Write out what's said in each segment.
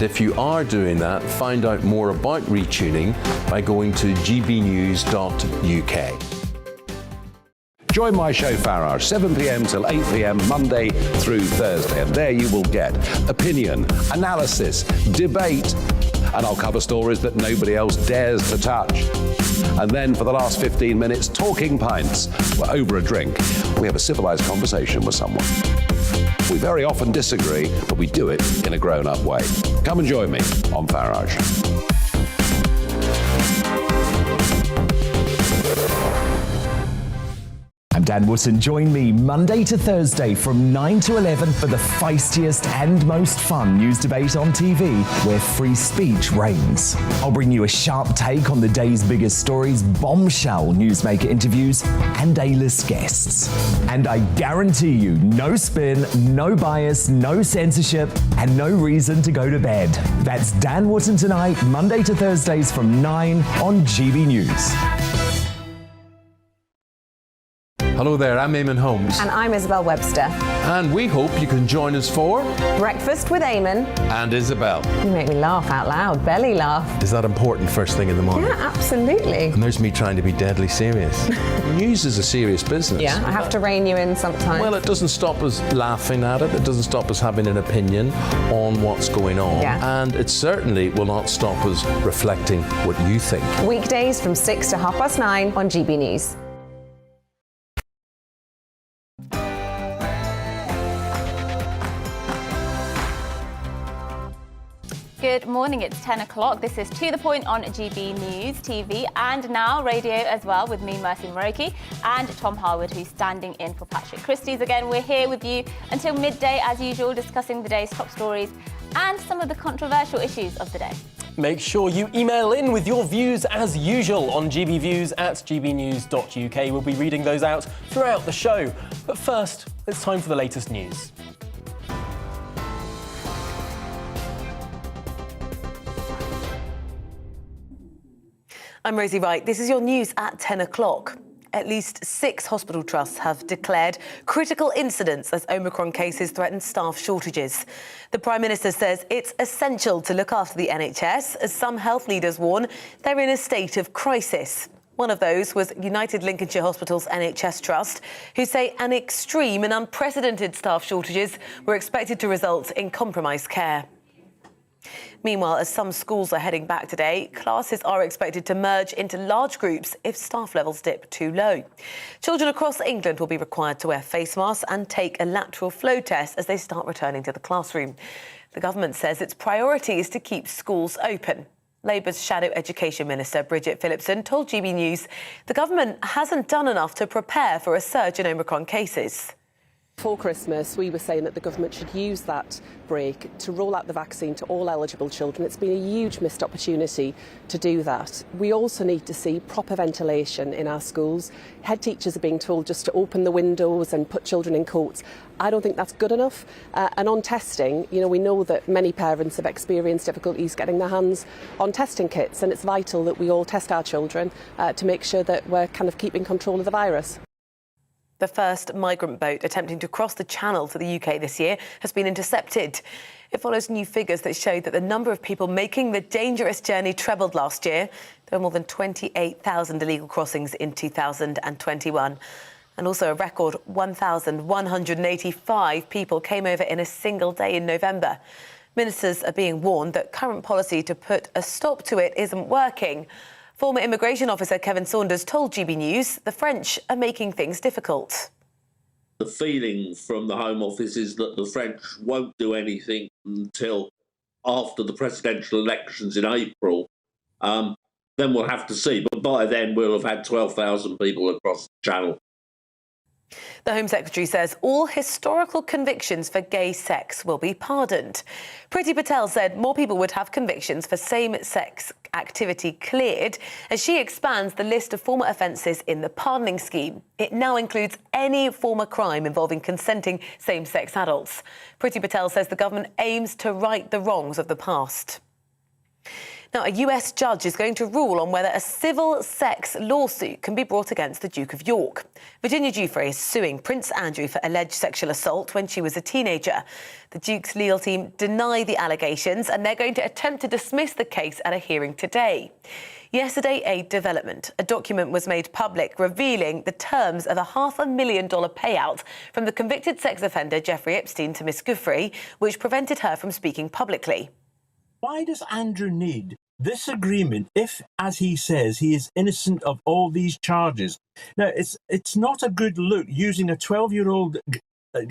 If you are doing that, find out more about retuning by going to gbnews.uk. Join my show Farage, 7 p.m. till 8 p.m. Monday through Thursday, and there you will get opinion, analysis, debate, and I'll cover stories that nobody else dares to touch. And then for the last 15 minutes, talking pints. We're over a drink. We have a civilised conversation with someone. We very often disagree, but we do it in a grown-up way. Come and join me on Farage. I'm Dan Wootton. Join me Monday to Thursday from 9 to 11 for the feistiest and most fun news debate on TV, where free speech reigns. I'll bring you a sharp take on the day's biggest stories, bombshell newsmaker interviews, and A-list guests. And I guarantee you, no spin, no bias, no censorship, and no reason to go to bed. That's Dan Wootton tonight, Monday to Thursdays from 9 on GB News. Hello there, I'm Eamon Holmes. And I'm Isabel Webster. And we hope you can join us for Breakfast with Eamon. And Isabel. You make me laugh out loud, belly laugh. Is that important first thing in the morning? Yeah, absolutely. And there's me trying to be deadly serious. News is a serious business. Yeah, I have to rein you in sometimes. Well, it doesn't stop us laughing at it. It doesn't stop us having an opinion on what's going on. Yeah. And it certainly will not stop us reflecting what you think. Weekdays from 6 to 9:30 on GB News. Good morning, it's 10 o'clock. This is To The Point on GB News TV and now radio as well with me, Mercy Moroki, and Tom Harwood, who's standing in for Patrick Christie's again. We're here with you until midday as usual, discussing the day's top stories and some of the controversial issues of the day. Make sure you email in with your views as usual on gbviews@gbnews.uk. We'll be reading those out throughout the show. But first, it's time for the latest news. I'm Rosie Wright. This is your news at 10 o'clock. At least 6 hospital trusts have declared critical incidents as Omicron cases threaten staff shortages. The Prime Minister says it's essential to look after the NHS, as some health leaders warn they're in a state of crisis. One of those was United Lincolnshire Hospitals NHS Trust, who say an extreme and unprecedented staff shortages were expected to result in compromised care. Meanwhile, as some schools are heading back today, classes are expected to merge into large groups if staff levels dip too low. Children across England will be required to wear face masks and take a lateral flow test as they start returning to the classroom. The government says its priority is to keep schools open. Labour's Shadow Education Minister Bridget Phillipson told GB News the government hasn't done enough to prepare for a surge in Omicron cases. Before Christmas, we were saying that the government should use that break to roll out the vaccine to all eligible children. It's been a huge missed opportunity to do that. We also need to see proper ventilation in our schools. Head teachers are being told just to open the windows and put children in coats. I don't think that's good enough. And on testing, we know that many parents have experienced difficulties getting their hands on testing kits, and it's vital that we all test our children to make sure that we're kind of keeping control of the virus. The first migrant boat attempting to cross the Channel to the UK this year has been intercepted. It follows new figures that show that the number of people making the dangerous journey trebled last year. There were more than 28,000 illegal crossings in 2021. And also a record 1,185 people came over in a single day in November. Ministers are being warned that current policy to put a stop to it isn't working. Former Immigration Officer Kevin Saunders told GB News the French are making things difficult. The feeling from the Home Office is that the French won't do anything until after the presidential elections in April. Then we'll have to see. But by then, we'll have had 12,000 people across the Channel. The Home Secretary says all historical convictions for gay sex will be pardoned. Priti Patel said more people would have convictions for same-sex activity cleared as she expands the list of former offences in the pardoning scheme. It now includes any former crime involving consenting same-sex adults. Priti Patel says the government aims to right the wrongs of the past. Now, a US judge is going to rule on whether a civil sex lawsuit can be brought against the Duke of York. Virginia Giuffre is suing Prince Andrew for alleged sexual assault when she was a teenager. The Duke's legal team deny the allegations and they're going to attempt to dismiss the case at a hearing today. Yesterday, a development. A document was made public revealing the terms of a $500,000 payout from the convicted sex offender Jeffrey Epstein to Miss Giuffre, which prevented her from speaking publicly. Why does Andrew need this agreement if, as he says, he is innocent of all these charges? Now, it's not a good look using a 12-year-old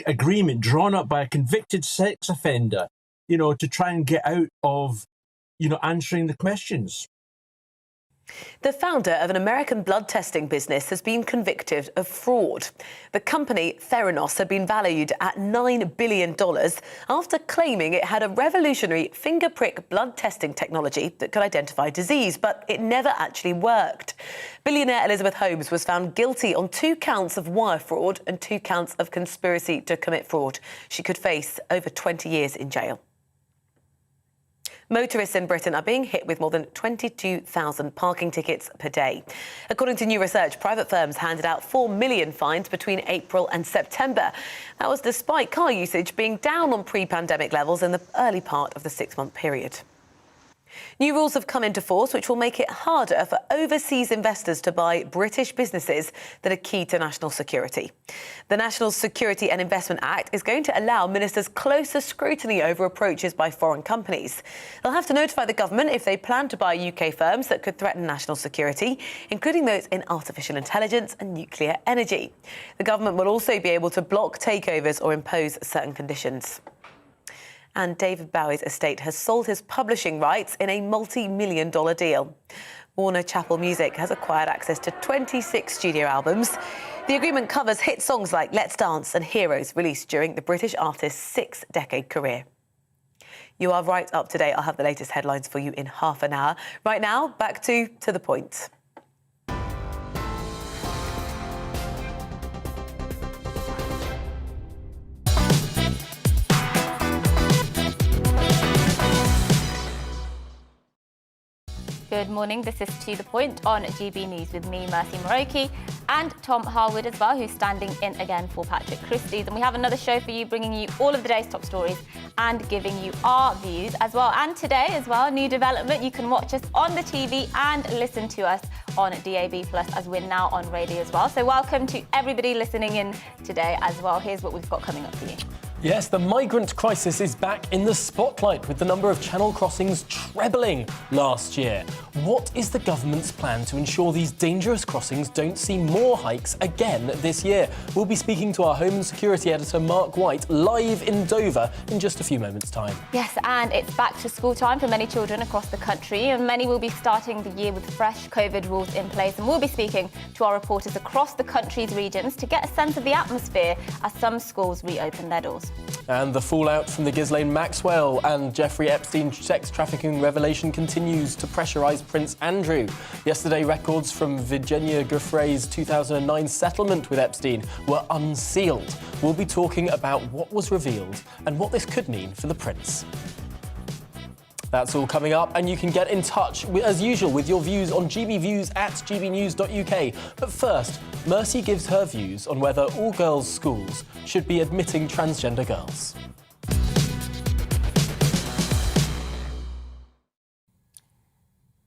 agreement drawn up by a convicted sex offender, to try and get out of, answering the questions. The founder of an American blood testing business has been convicted of fraud. The company, Theranos, had been valued at $9 billion after claiming it had a revolutionary finger prick blood testing technology that could identify disease, but it never actually worked. Billionaire Elizabeth Holmes was found guilty on 2 counts of wire fraud and 2 counts of conspiracy to commit fraud. She could face over 20 years in jail. Motorists in Britain are being hit with more than 22,000 parking tickets per day. According to new research, private firms handed out 4 million fines between April and September. That was despite car usage being down on pre-pandemic levels in the early part of the 6-month period. New rules have come into force which will make it harder for overseas investors to buy British businesses that are key to national security. The National Security and Investment Act is going to allow ministers closer scrutiny over approaches by foreign companies. They'll have to notify the government if they plan to buy UK firms that could threaten national security, including those in artificial intelligence and nuclear energy. The government will also be able to block takeovers or impose certain conditions. And David Bowie's estate has sold his publishing rights in a multi-million-dollar deal. Warner Chappell Music has acquired access to 26 studio albums. The agreement covers hit songs like Let's Dance and Heroes, released during the British artist's 6-decade career. You are right up to date. I'll have the latest headlines for you in half an hour. Right now, back to the point. Good morning, this is To The Point on GB News with me, Mercy Moroki, and Tom Harwood as well, who's standing in again for Patrick Christie's. And we have another show for you, bringing you all of the day's top stories and giving you our views as well. And today as well, new development, you can watch us on the TV and listen to us on DAB+, as we're now on radio as well. So welcome to everybody listening in today as well. Here's what we've got coming up for you. Yes, the migrant crisis is back in the spotlight, with the number of channel crossings trebling last year. What is the government's plan to ensure these dangerous crossings don't see more hikes again this year? We'll be speaking to our Home and Security editor, Mark White, live in Dover in just a few moments' time. Yes, and it's back to school time for many children across the country, and many will be starting the year with fresh COVID rules in place. And we'll be speaking to our reporters across the country's regions to get a sense of the atmosphere as some schools reopen their doors. And the fallout from the Ghislaine Maxwell and Jeffrey Epstein sex trafficking revelation continues to pressurise Prince Andrew. Yesterday, records from Virginia Giuffre's 2009 settlement with Epstein were unsealed. We'll be talking about what was revealed and what this could mean for the prince. That's all coming up, and you can get in touch, as usual, with your views on GBViews at gbnews.uk. But first, Mercy gives her views on whether all girls' schools should be admitting transgender girls.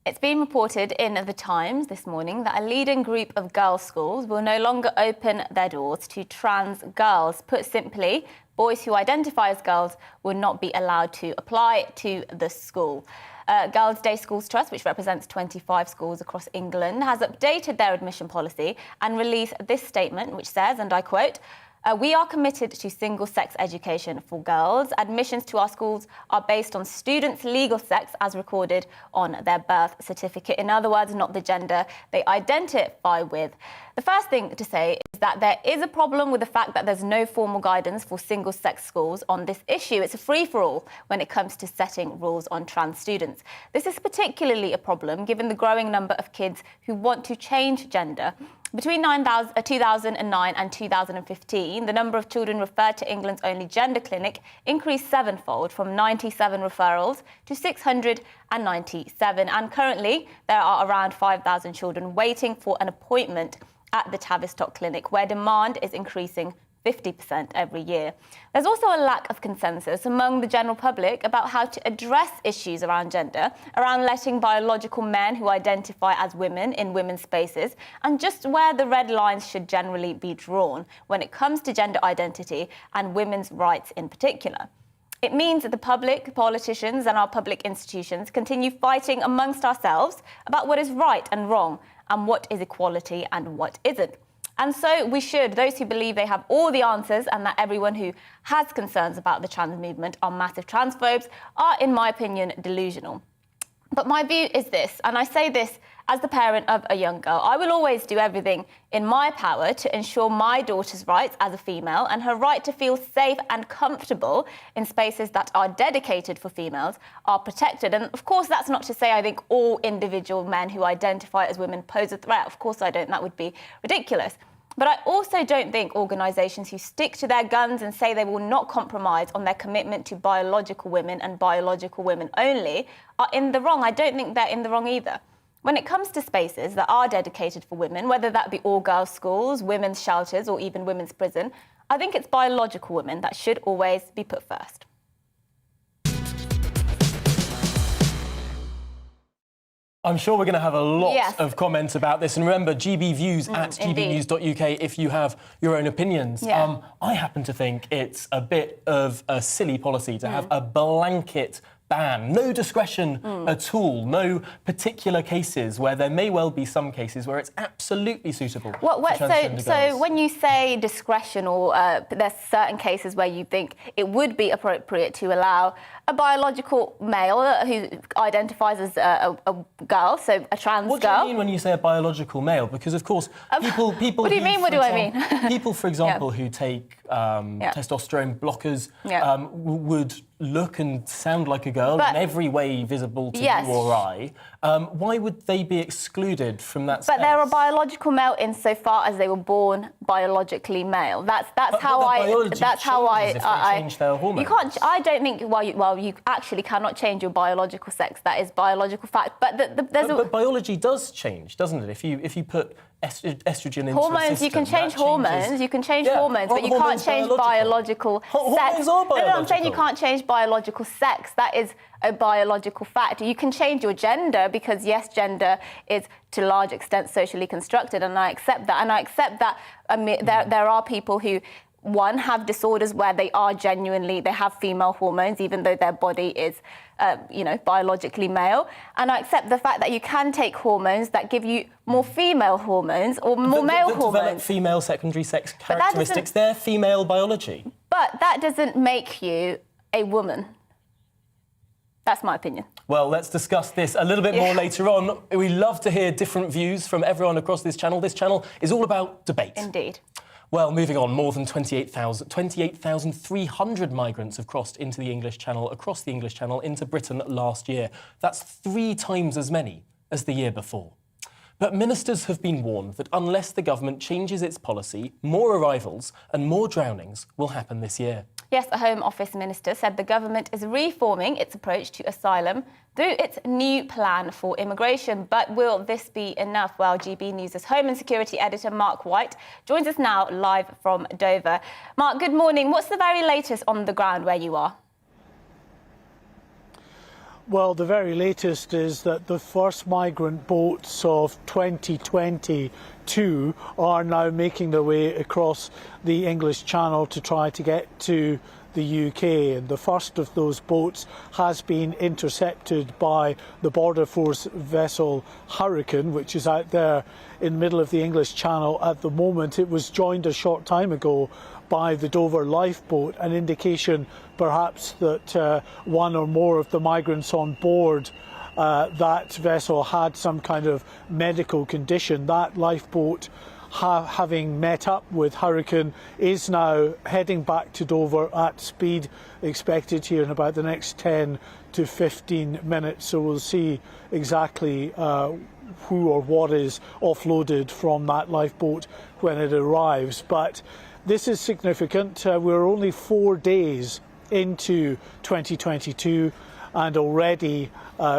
It's been reported in The Times this morning that a leading group of girls' schools will no longer open their doors to trans girls. Put simply, boys who identify as girls will not be allowed to apply to the school. Girls' Day Schools Trust, which represents 25 schools across England, has updated their admission policy and released this statement, which says, and I quote, "We are committed to single-sex education for girls. Admissions to our schools are based on students' legal sex as recorded on their birth certificate. In other words, not the gender they identify with." The first thing to say is that there is a problem with the fact that there's no formal guidance for single-sex schools on this issue. It's a free-for-all when it comes to setting rules on trans students. This is particularly a problem given the growing number of kids who want to change gender Between 2009 and 2015, the number of children referred to England's only gender clinic increased sevenfold, from 97 referrals to 697. And currently, there are around 5,000 children waiting for an appointment at the Tavistock Clinic, where demand is increasing 50% every year. There's also a lack of consensus among the general public about how to address issues around gender, around letting biological men who identify as women in women's spaces, and just where the red lines should generally be drawn when it comes to gender identity and women's rights in particular. It means that the public, politicians and our public institutions continue fighting amongst ourselves about what is right and wrong and what is equality and what isn't. And so we should, those who believe they have all the answers and that everyone who has concerns about the trans movement are massive transphobes, are, in my opinion, delusional. But my view is this, and I say this as the parent of a young girl: I will always do everything in my power to ensure my daughter's rights as a female and her right to feel safe and comfortable in spaces that are dedicated for females are protected. And of course, that's not to say I think all individual men who identify as women pose a threat. Of course I don't. That would be ridiculous. But I also don't think organisations who stick to their guns and say they will not compromise on their commitment to biological women and biological women only are in the wrong. I don't think they're in the wrong either. When it comes to spaces that are dedicated for women, whether that be all-girls schools, women's shelters or even women's prison, I think it's biological women that should always be put first. I'm sure we're going to have a lot of comments about this. And remember, GBViews at gbnews.uk if you have your own opinions. I happen to think it's a bit of a silly policy to have a blanket ban, no discretion at all, no particular cases where there may well be some cases where it's absolutely suitable. So when you say discretion, or there's certain cases where you think it would be appropriate to allow a biological male who identifies as a girl, so a trans girl. What do you mean when you say a biological male? Because of course, people. What do you mean? What do I mean? People, for example, who take testosterone blockers would look and sound like a girl in every way visible to you or I. Why would they be excluded from that space? But they're a biological male insofar as they were born biologically male. That's how I change their hormones. You can't. I don't think. Well, you actually cannot change your biological sex. That is biological fact. But biology does change, doesn't it? If you put estrogen into hormones, a system, you can change hormones. You can change hormones, but you can't change biological sex. Hormones are biological. No, I'm saying you can't change biological sex. That is a biological fact. You can change your gender because, yes, gender is to a large extent socially constructed, and I accept that. And I accept that there are people who, one, have disorders where they have female hormones, even though their body is, biologically male. And I accept the fact that you can take hormones that give you more female hormones or more male hormones. Develop female secondary sex characteristics. They're female biology. But that doesn't make you a woman. That's my opinion. Well, let's discuss this a little bit more later on. We love to hear different views from everyone across this channel. This channel is all about debate. Indeed. Well, moving on, more than 28,300 migrants have crossed across the English Channel into Britain last year. That's 3 times as many as the year before. But ministers have been warned that unless the government changes its policy, more arrivals and more drownings will happen this year. Yes, a Home Office minister said the government is reforming its approach to asylum through its new plan for immigration. But will this be enough? Well, GB News' Home and Security editor Mark White joins us now live from Dover. Mark, good morning. What's the very latest on the ground where you are? Well, the very latest is that the first migrant boats of 2022 are now making their way across the English Channel to try to get to the UK. And the first of those boats has been intercepted by the Border Force vessel Hurricane, which is out there in the middle of the English Channel at the moment. It was joined a short time ago by the Dover lifeboat, an indication perhaps that one or more of the migrants on board that vessel had some kind of medical condition. That lifeboat, having met up with Hurricane, is now heading back to Dover at speed, expected here in about the next 10 to 15 minutes. So we'll see exactly who or what is offloaded from that lifeboat when it arrives. But this is significant. We're only 4 days into 2022, and already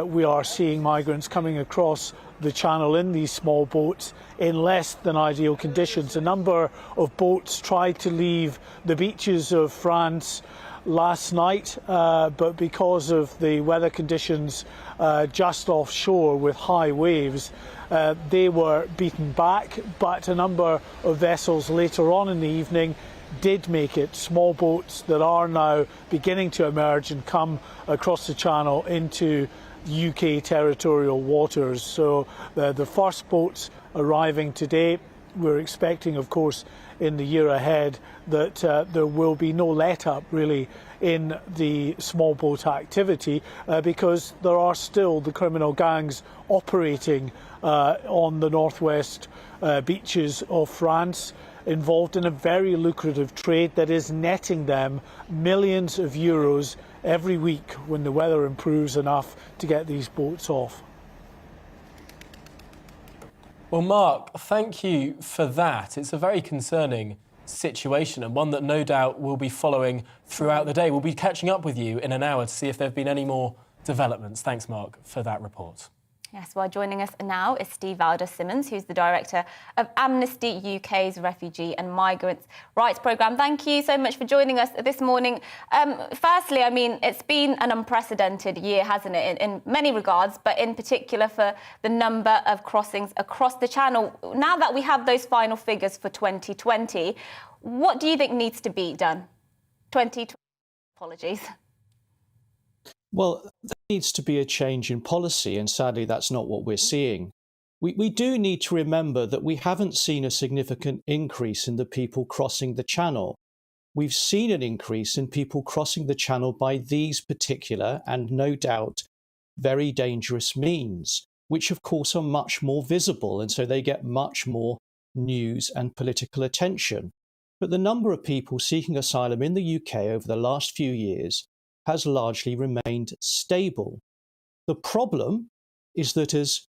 we are seeing migrants coming across the channel in these small boats in less than ideal conditions. A number of boats tried to leave the beaches of France last night, but because of the weather conditions just offshore with high waves, they were beaten back. But a number of vessels later on in the evening did make it, small boats that are now beginning to emerge and come across the channel into UK territorial waters. So the first boats arriving today. We're expecting, of course, in the year ahead that there will be no let-up really in the small boat activity because there are still the criminal gangs operating on the northwest beaches of France, involved in a very lucrative trade that is netting them millions of euros every week when the weather improves enough to get these boats off. Well, Mark, thank you for that. It's a very concerning situation and one that no doubt we'll be following throughout the day. We'll be catching up with you in an hour to see if there have been any more developments. Thanks, Mark, for that report. Yes, well, joining us now is Steve Alder-Simmons, who's the director of Amnesty UK's Refugee and Migrants Rights Programme. Thank you so much for joining us this morning. Firstly, I mean, it's been an unprecedented year, hasn't it, in many regards, but in particular for the number of crossings across the Channel. Now that we have those final figures for 2020, what do you think needs to be done? 2020, apologies. Well, there needs to be a change in policy, and sadly that's not what we're seeing. We do need to remember that we haven't seen a significant increase in the people crossing the Channel. We've seen an increase in people crossing the Channel by these particular and no doubt very dangerous means, which of course are much more visible, and so they get much more news and political attention. But the number of people seeking asylum in the UK over the last few years has largely remained stable. The problem is that as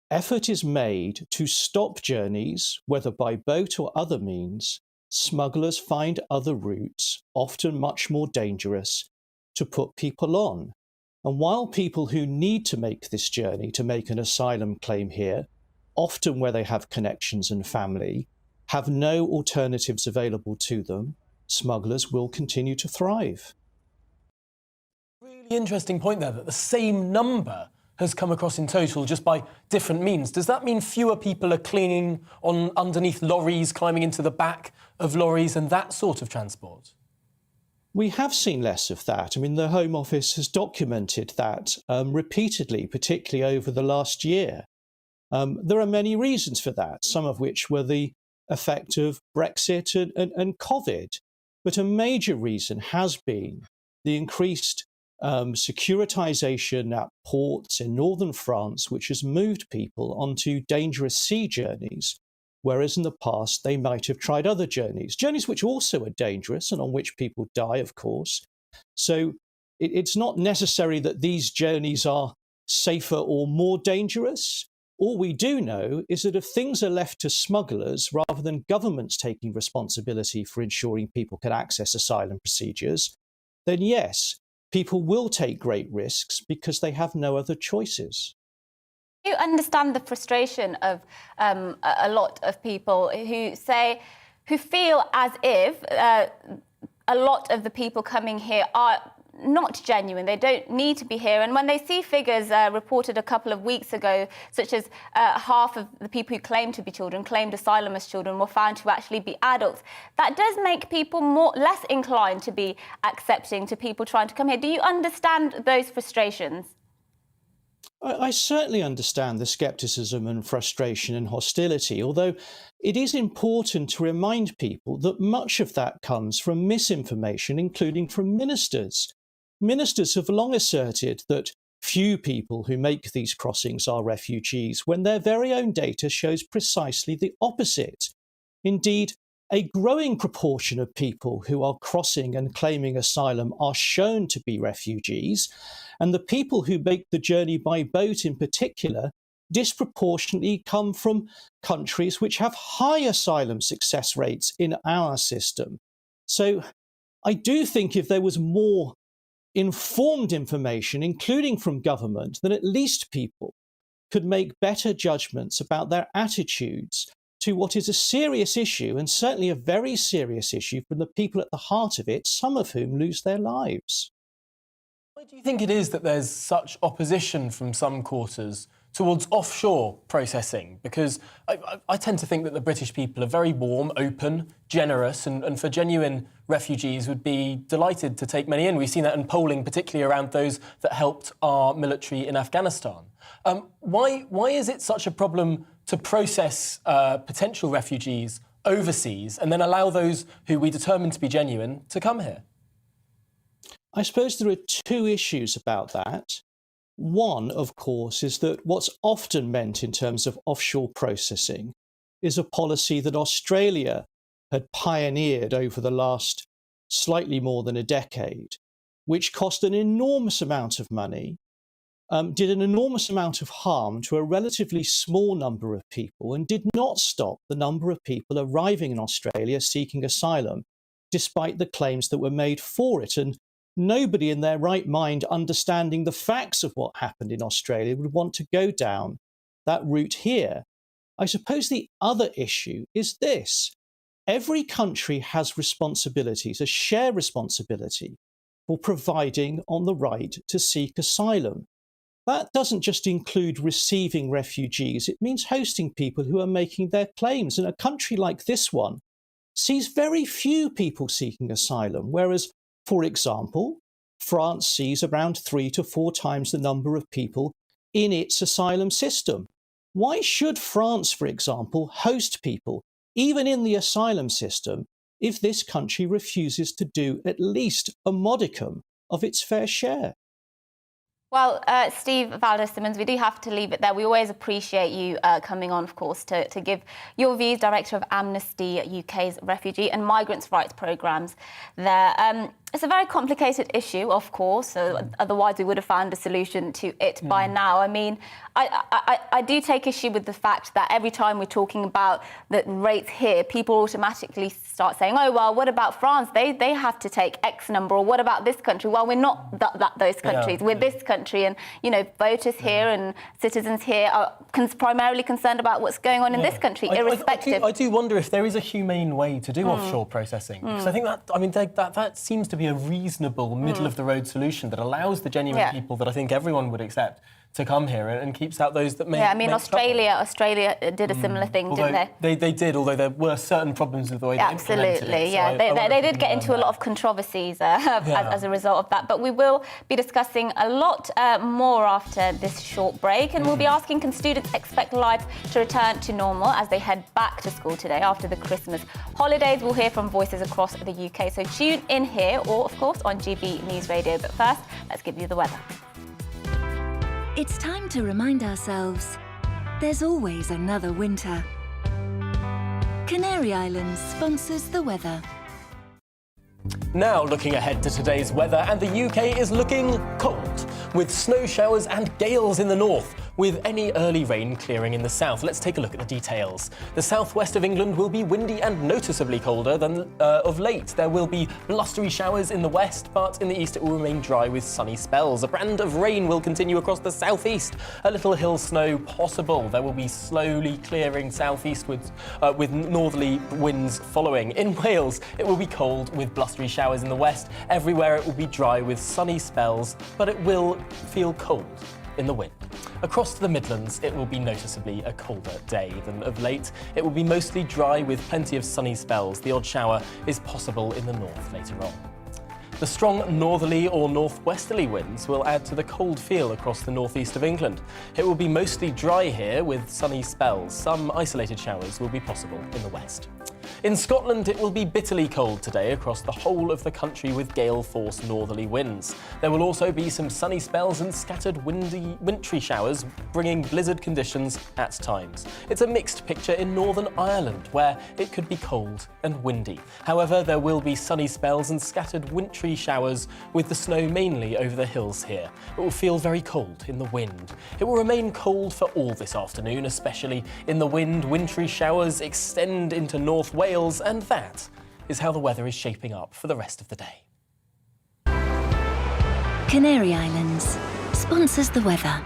effort is made to stop journeys, whether by boat or other means, smugglers find other routes, often much more dangerous, to put people on. And while people who need to make this journey to make an asylum claim here, often where they have connections and family, have no alternatives available to them, smugglers will continue to thrive. Really interesting point there, that the same number has come across in total just by different means. Does that mean fewer people are clinging on underneath lorries, climbing into the back of lorries and that sort of transport? We have seen less of that. I mean, the Home Office has documented that repeatedly, particularly over the last year. There are many reasons for that, some of which were the effect of Brexit and COVID. But a major reason has been the increased securitization at ports in northern France, which has moved people onto dangerous sea journeys, whereas in the past they might have tried other journeys which also are dangerous and on which people die, of course. So it's not necessary that these journeys are safer or more dangerous. All we do know is that if things are left to smugglers rather than governments taking responsibility for ensuring people can access asylum procedures, then yes, people will take great risks because they have no other choices. You understand the frustration of a lot of people who feel as if a lot of the people coming here are not genuine. They don't need to be here. And when they see figures reported a couple of weeks ago, such as half of the people who claim to be children, claimed asylum as children, were found to actually be adults, that does make people less inclined to be accepting to people trying to come here. Do you understand those frustrations? I certainly understand the scepticism and frustration and hostility, although it is important to remind people that much of that comes from misinformation, including from ministers. Ministers have long asserted that few people who make these crossings are refugees, when their very own data shows precisely the opposite. Indeed, a growing proportion of people who are crossing and claiming asylum are shown to be refugees, and the people who make the journey by boat in particular disproportionately come from countries which have high asylum success rates in our system. So I do think if there was more informed information, including from government, then at least people could make better judgments about their attitudes to what is a serious issue, and certainly a very serious issue for the people at the heart of it, some of whom lose their lives. Why do you think it is that there's such opposition from some quarters towards offshore processing? Because I tend to think that the British people are very warm, open, generous, and for genuine refugees would be delighted to take many in. We've seen that in polling, particularly around those that helped our military in Afghanistan. Why is it such a problem to process potential refugees overseas and then allow those who we determine to be genuine to come here? I suppose there are two issues about that. One, of course, is that what's often meant in terms of offshore processing is a policy that Australia had pioneered over the last slightly more than a decade, which cost an enormous amount of money, did an enormous amount of harm to a relatively small number of people, and did not stop the number of people arriving in Australia seeking asylum, despite the claims that were made for it. And nobody in their right mind, understanding the facts of what happened in Australia, would want to go down that route here. I suppose the other issue is this. Every country has responsibilities, a shared responsibility for providing on the right to seek asylum. That doesn't just include receiving refugees, it means hosting people who are making their claims. And a country like this one sees very few people seeking asylum, whereas, for example, France sees around 3 to 4 times the number of people in its asylum system. Why should France, for example, host people, even in the asylum system, if this country refuses to do at least a modicum of its fair share? Well, Steve Valdez-Simmons, we do have to leave it there. We always appreciate you coming on, of course, to give your views, Director of Amnesty UK's refugee and migrants' rights programmes there. It's a very complicated issue, of course, otherwise we would have found a solution to it by now. I mean, I do take issue with the fact that every time we're talking about the rates here, people automatically start saying, oh, well, what about France? They have to take X number, or what about this country? Well, we're not those countries. We're this country, and, you know, voters here and citizens here are primarily concerned about what's going on in this country, irrespective. I do wonder if there is a humane way to do offshore processing, because I think that, I mean, that seems to be a reasonable middle-of-the-road solution that allows the genuine people that I think everyone would accept to come here and keeps out those that may... Yeah, I mean, Australia did a similar thing, didn't they? They did, although there were certain problems with the way they implemented it. Yeah. They did get into a lot of controversies as a result of that. But we will be discussing a lot more after this short break, and we'll be asking, can students expect life to return to normal as they head back to school today after the Christmas holidays? We'll hear from voices across the UK, so tune in here or, of course, on GB News Radio. But first, let's give you the weather. It's time to remind ourselves there's always another winter. Canary Islands sponsors the weather. Now looking ahead to today's weather, and the UK is looking cold, with snow showers and gales in the north, with any early rain clearing in the south. Let's take a look at the details. The southwest of England will be windy and noticeably colder than of late. There will be blustery showers in the west, but in the east it will remain dry with sunny spells. A band of rain will continue across the southeast. A little hill snow possible. There will be slowly clearing southeastwards with northerly winds following. In Wales, it will be cold with blustery showers in the west. Everywhere it will be dry with sunny spells, but it will feel cold in the wind. Across to the Midlands, it will be noticeably a colder day than of late. It will be mostly dry with plenty of sunny spells. The odd shower is possible in the north later on. The strong northerly or northwesterly winds will add to the cold feel across the northeast of England. It will be mostly dry here with sunny spells. Some isolated showers will be possible in the west. In Scotland, it will be bitterly cold today across the whole of the country with gale-force northerly winds. There will also be some sunny spells and scattered wintry showers, bringing blizzard conditions at times. It's a mixed picture in Northern Ireland, where it could be cold and windy. However, there will be sunny spells and scattered wintry showers, with the snow mainly over the hills here. It will feel very cold in the wind. It will remain cold for all this afternoon, especially in the wind. Wintry showers extend into North Wales, and that is how the weather is shaping up for the rest of the day. Canary Islands sponsors the weather.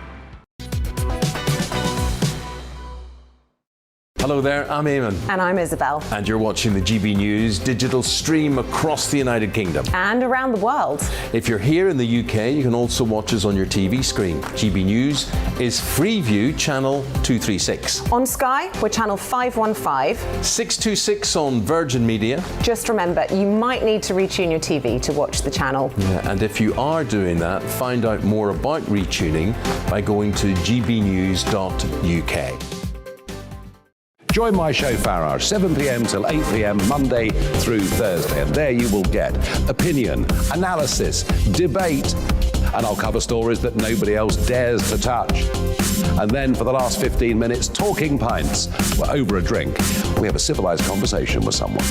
Hello there, I'm Eamon. And I'm Isabel. And you're watching the GB News digital stream across the United Kingdom. And around the world. If you're here in the UK, you can also watch us on your TV screen. GB News is Freeview channel 236. On Sky, we're channel 515. 626 on Virgin Media. Just remember, you might need to retune your TV to watch the channel. Yeah, and if you are doing that, find out more about retuning by going to gbnews.uk. Join my show Farage, 7 p.m. till 8 p.m. Monday through Thursday. And there you will get opinion, analysis, debate, and I'll cover stories that nobody else dares to touch. And then for the last 15 minutes, talking pints. We're over a drink. We have a civilised conversation with someone.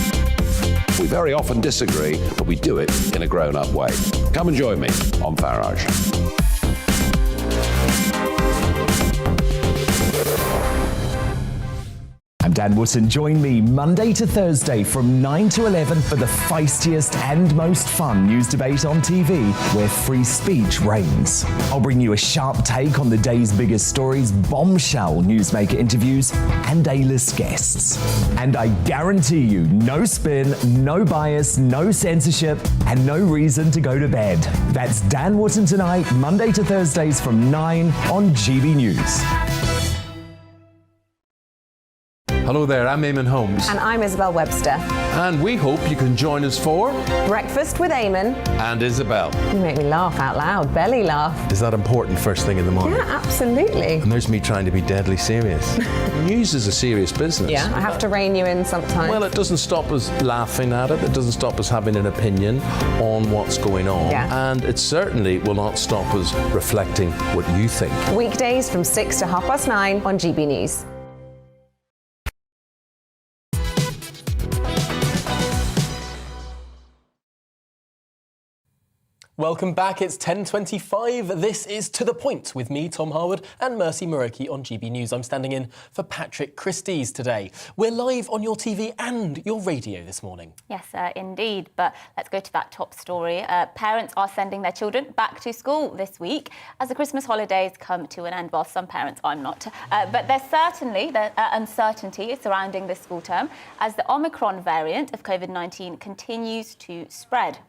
We very often disagree, but we do it in a grown-up way. Come and join me on Farage. I'm Dan Wootton. Join me Monday to Thursday from 9 to 11 for the feistiest and most fun news debate on TV, where free speech reigns. I'll bring you a sharp take on the day's biggest stories, bombshell newsmaker interviews, and A-list guests. And I guarantee you, no spin, no bias, no censorship, and no reason to go to bed. That's Dan Wootton tonight, Monday to Thursdays from 9 on GB News. Hello there, I'm Eamon Holmes. And I'm Isabel Webster. And we hope you can join us for Breakfast with Eamon. And Isabel. You make me laugh out loud, belly laugh. Is that important first thing in the morning? Yeah, absolutely. And there's me trying to be deadly serious. News is a serious business. Yeah, I have to rein you in sometimes. Well, it doesn't stop us laughing at it. It doesn't stop us having an opinion on what's going on. Yeah. And it certainly will not stop us reflecting what you think. Weekdays from 6 to 9:30 on GB News. Welcome back, it's 10:25. This is To The Point with me, Tom Harwood, and Mercy Muroki on GB News. I'm standing in for Patrick Christie's today. We're live on your TV and your radio this morning. Yes, indeed. But let's go to that top story. Parents are sending their children back to school this week as the Christmas holidays come to an end. Well, some parents, I'm not. But there's certainly the uncertainty surrounding this school term as the Omicron variant of COVID-19 continues to spread.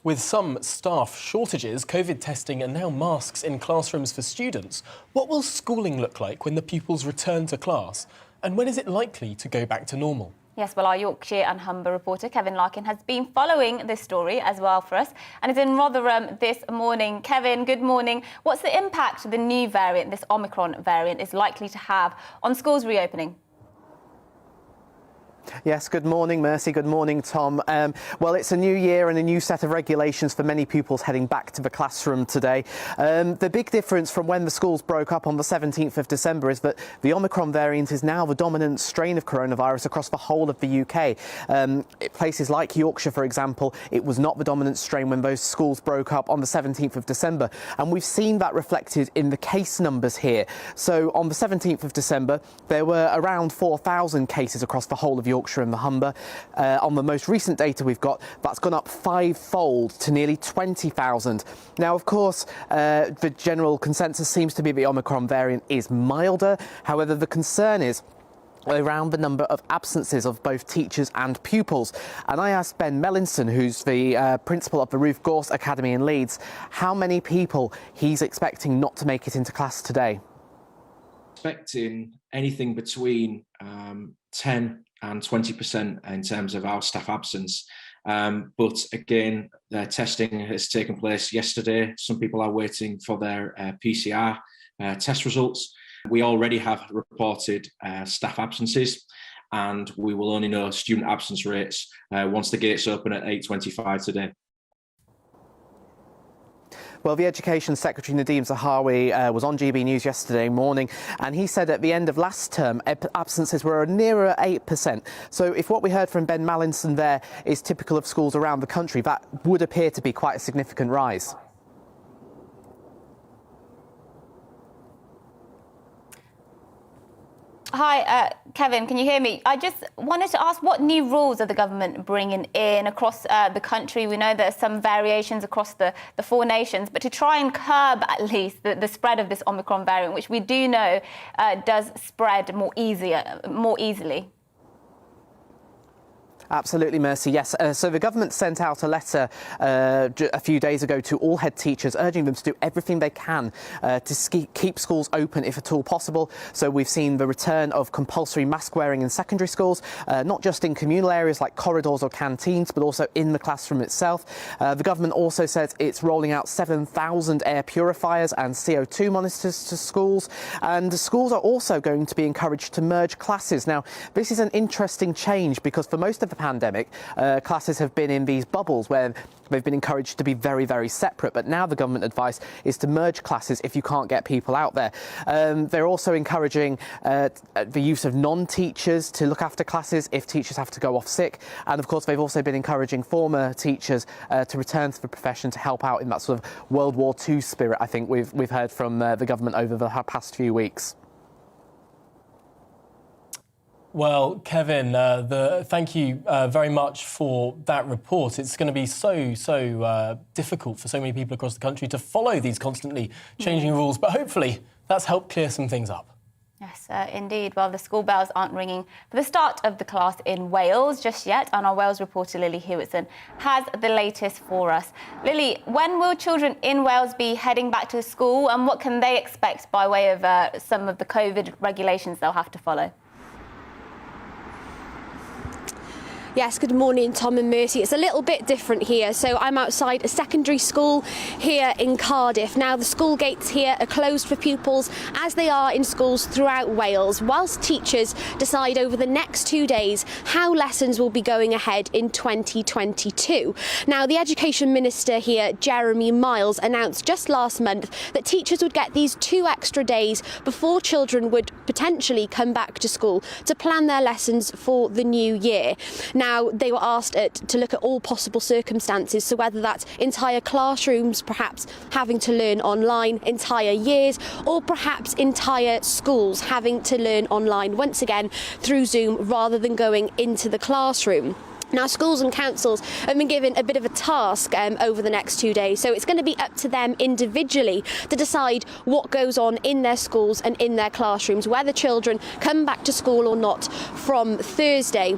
With some staff shortages, COVID testing and now masks in classrooms for students, what will schooling look like when the pupils return to class? And when is it likely to go back to normal? Yes, well, our Yorkshire and Humber reporter, Kevin Larkin, has been following this story as well for us and is in Rotherham this morning. Kevin, good morning. What's the impact the new variant, this Omicron variant, is likely to have on schools reopening? Yes, good morning, Mercy. Good morning, Tom. Well, it's a new year and a new set of regulations for many pupils heading back to the classroom today. The big difference from when the schools broke up on the 17th of December is that the Omicron variant is now the dominant strain of coronavirus across the whole of the UK. Places like Yorkshire, for example, it was not the dominant strain when those schools broke up on the 17th of December. And we've seen that reflected in the case numbers here. So on the 17th of December, there were around 4,000 cases across the whole of Yorkshire and the Humber. On the most recent data we've got, that's gone up fivefold to nearly 20,000. Now, of course, the general consensus seems to be the Omicron variant is milder. However, the concern is around the number of absences of both teachers and pupils. And I asked Ben Mellinson, who's the principal of the Ruth Gorse Academy in Leeds, how many people he's expecting not to make it into class today. Expecting anything between 10 and 20% in terms of our staff absence. But again, the testing has taken place yesterday. Some people are waiting for their PCR test results. We already have reported staff absences. and we will only know student absence rates once the gates open at 8:25 today. Well, the Education Secretary Nadeem Zahawi was on GB News yesterday morning, and he said at the end of last term absences were nearer 8%. So if what we heard from Ben Mallinson there is typical of schools around the country, that would appear to be quite a significant rise. Hi, Kevin, can you hear me? I just wanted to ask, what new rules are the government bringing in across the country? We know there are some variations across the 4 nations, but to try and curb at least the spread of this Omicron variant, which we do know does spread more easily. Absolutely, Mercy. Yes. So the government sent out a letter a few days ago to all head teachers, urging them to do everything they can to keep schools open if at all possible. So we've seen the return of compulsory mask wearing in secondary schools, not just in communal areas like corridors or canteens, but also in the classroom itself. The government also says it's rolling out 7,000 air purifiers and CO2 monitors to schools. And schools are also going to be encouraged to merge classes. Now, this is an interesting change because for most of the pandemic, classes have been in these bubbles where they've been encouraged to be very, very separate. But now the government advice is to merge classes if you can't get people out there. They're also encouraging the use of non-teachers to look after classes if teachers have to go off sick. And of course, they've also been encouraging former teachers to return to the profession to help out in that sort of World War II spirit, I think we've heard from the government over the past few weeks. Well, Kevin, thank you very much for that report. It's going to be so difficult for so many people across the country to follow these constantly changing rules, but hopefully that's helped clear some things up. Yes, indeed. Well, the school bells aren't ringing for the start of the class in Wales just yet, and our Wales reporter Lily Hewitson has the latest for us. Lily, when will children in Wales be heading back to school, and what can they expect by way of some of the COVID regulations they'll have to follow? Yes, good morning, Tom and Mercy. It's a little bit different here. So I'm outside a secondary school here in Cardiff. Now, the school gates here are closed for pupils, as they are in schools throughout Wales, whilst teachers decide over the next 2 days how lessons will be going ahead in 2022. Now, the Education Minister here, Jeremy Miles, announced just last month that teachers would get these 2 extra days before children would potentially come back to school to plan their lessons for the new year. Now, they were asked to look at all possible circumstances, so whether that's entire classrooms perhaps having to learn online, entire years, or perhaps entire schools having to learn online once again through Zoom rather than going into the classroom. Now, schools and councils have been given a bit of a task over the next 2 days, so it's going to be up to them individually to decide what goes on in their schools and in their classrooms, whether children come back to school or not from Thursday.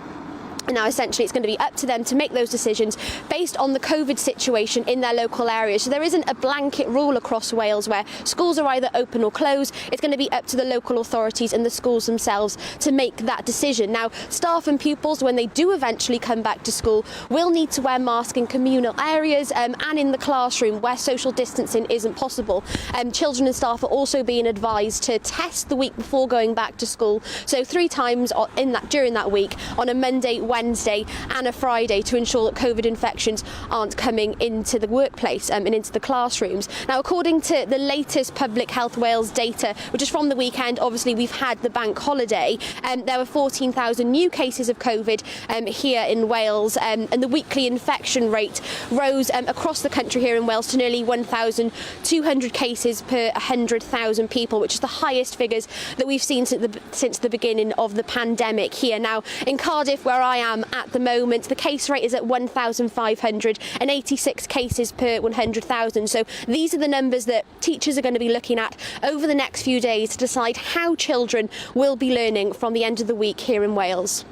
Now, essentially, it's going to be up to them to make those decisions based on the COVID situation in their local areas. So there isn't a blanket rule across Wales where schools are either open or closed. It's going to be up to the local authorities and the schools themselves to make that decision. Now, staff and pupils, when they do eventually come back to school, will need to wear masks in communal areas and in the classroom where social distancing isn't possible. Children and staff are also being advised to test the week before going back to school. So 3 times during that week, on a Monday, Wednesday and a Friday, to ensure that COVID infections aren't coming into the workplace and into the classrooms. Now, according to the latest Public Health Wales data, which is from the weekend, obviously we've had the bank holiday, there were 14,000 new cases of COVID here in Wales, and the weekly infection rate rose across the country here in Wales to nearly 1,200 cases per 100,000 people, which is the highest figures that we've seen since the beginning of the pandemic here. Now, in Cardiff, where I am at the moment, the case rate is at 1,586 cases per 100,000. So these are the numbers that teachers are going to be looking at over the next few days to decide how children will be learning from the end of the week here in Wales.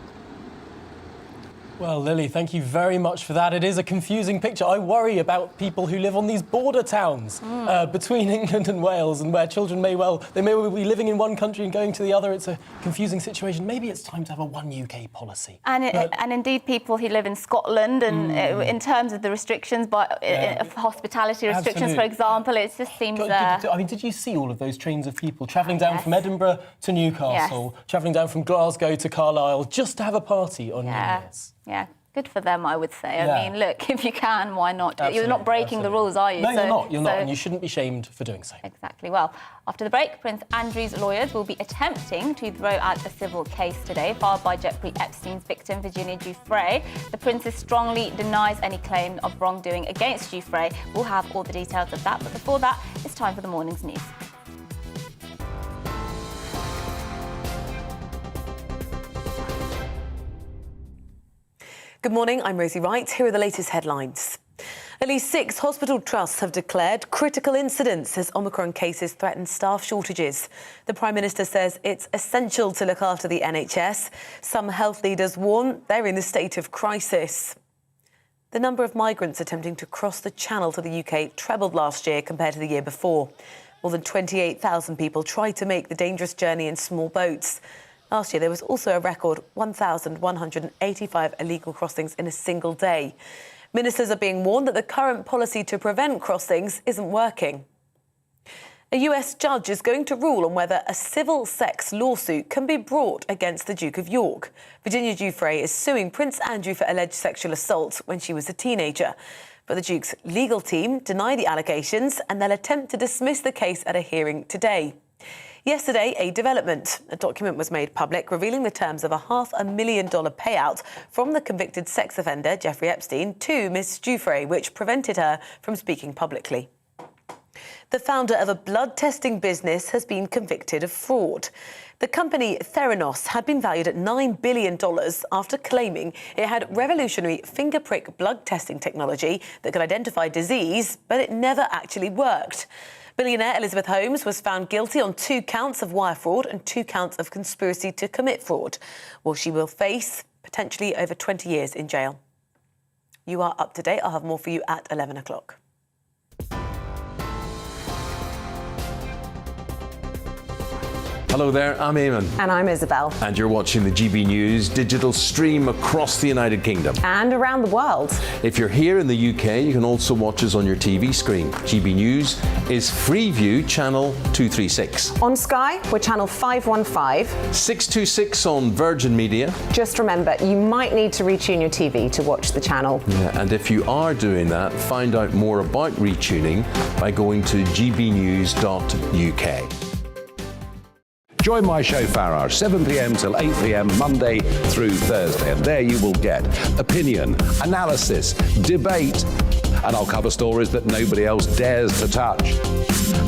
Well, Lily, thank you very much for that. It is a confusing picture. I worry about people who live on these border towns between England and Wales, and where children may well be living in one country and going to the other. It's a confusing situation. Maybe it's time to have a one UK policy. And indeed, people who live in Scotland, and in terms of the restrictions, hospitality restrictions, for example, it just seems. Did you see all of those trains of people travelling down from Edinburgh to Newcastle, travelling down from Glasgow to Carlisle, just to have a party on New Year's? Yeah, good for them, I would say. Yeah. I mean, look, if you can, why not? Absolutely, You're not breaking the rules, are you? No, you're not, and you shouldn't be shamed for doing so. Exactly. Well, after the break, Prince Andrew's lawyers will be attempting to throw out a civil case today filed by Jeffrey Epstein's victim, Virginia Giuffre. The Princess strongly denies any claim of wrongdoing against Giuffre. We'll have all the details of that, but before that, it's time for the morning's news. Good morning, I'm Rosie Wright. Here are the latest headlines. At least 6 hospital trusts have declared critical incidents as Omicron cases threaten staff shortages. The Prime Minister says it's essential to look after the NHS. Some health leaders warn they're in a state of crisis. The number of migrants attempting to cross the Channel to the UK trebled last year compared to the year before. More than 28,000 people tried to make the dangerous journey in small boats. Last year, there was also a record 1,185 illegal crossings in a single day. Ministers are being warned that the current policy to prevent crossings isn't working. A US judge is going to rule on whether a civil sex lawsuit can be brought against the Duke of York. Virginia Giuffre is suing Prince Andrew for alleged sexual assault when she was a teenager. But the Duke's legal team deny the allegations, and they'll attempt to dismiss the case at a hearing today. Yesterday, a development. A document was made public revealing the terms of a $500,000 payout from the convicted sex offender, Jeffrey Epstein, to Ms. Giuffre, which prevented her from speaking publicly. The founder of a blood testing business has been convicted of fraud. The company Theranos had been valued at $9 billion after claiming it had revolutionary finger prick blood testing technology that could identify disease, but it never actually worked. Billionaire Elizabeth Holmes was found guilty on 2 counts of wire fraud and 2 counts of conspiracy to commit fraud. Well, she will face potentially over 20 years in jail. You are up to date. I'll have more for you at 11 o'clock. Hello there, I'm Eamon. And I'm Isabel. And you're watching the GB News digital stream across the United Kingdom. And around the world. If you're here in the UK, you can also watch us on your TV screen. GB News is Freeview Channel 236. On Sky, we're Channel 515. 626 on Virgin Media. Just remember, you might need to retune your TV to watch the channel. Yeah, and if you are doing that, find out more about retuning by going to gbnews.uk. Join my show Farage, 7 p.m. till 8 p.m. Monday through Thursday. And there you will get opinion, analysis, debate, and I'll cover stories that nobody else dares to touch.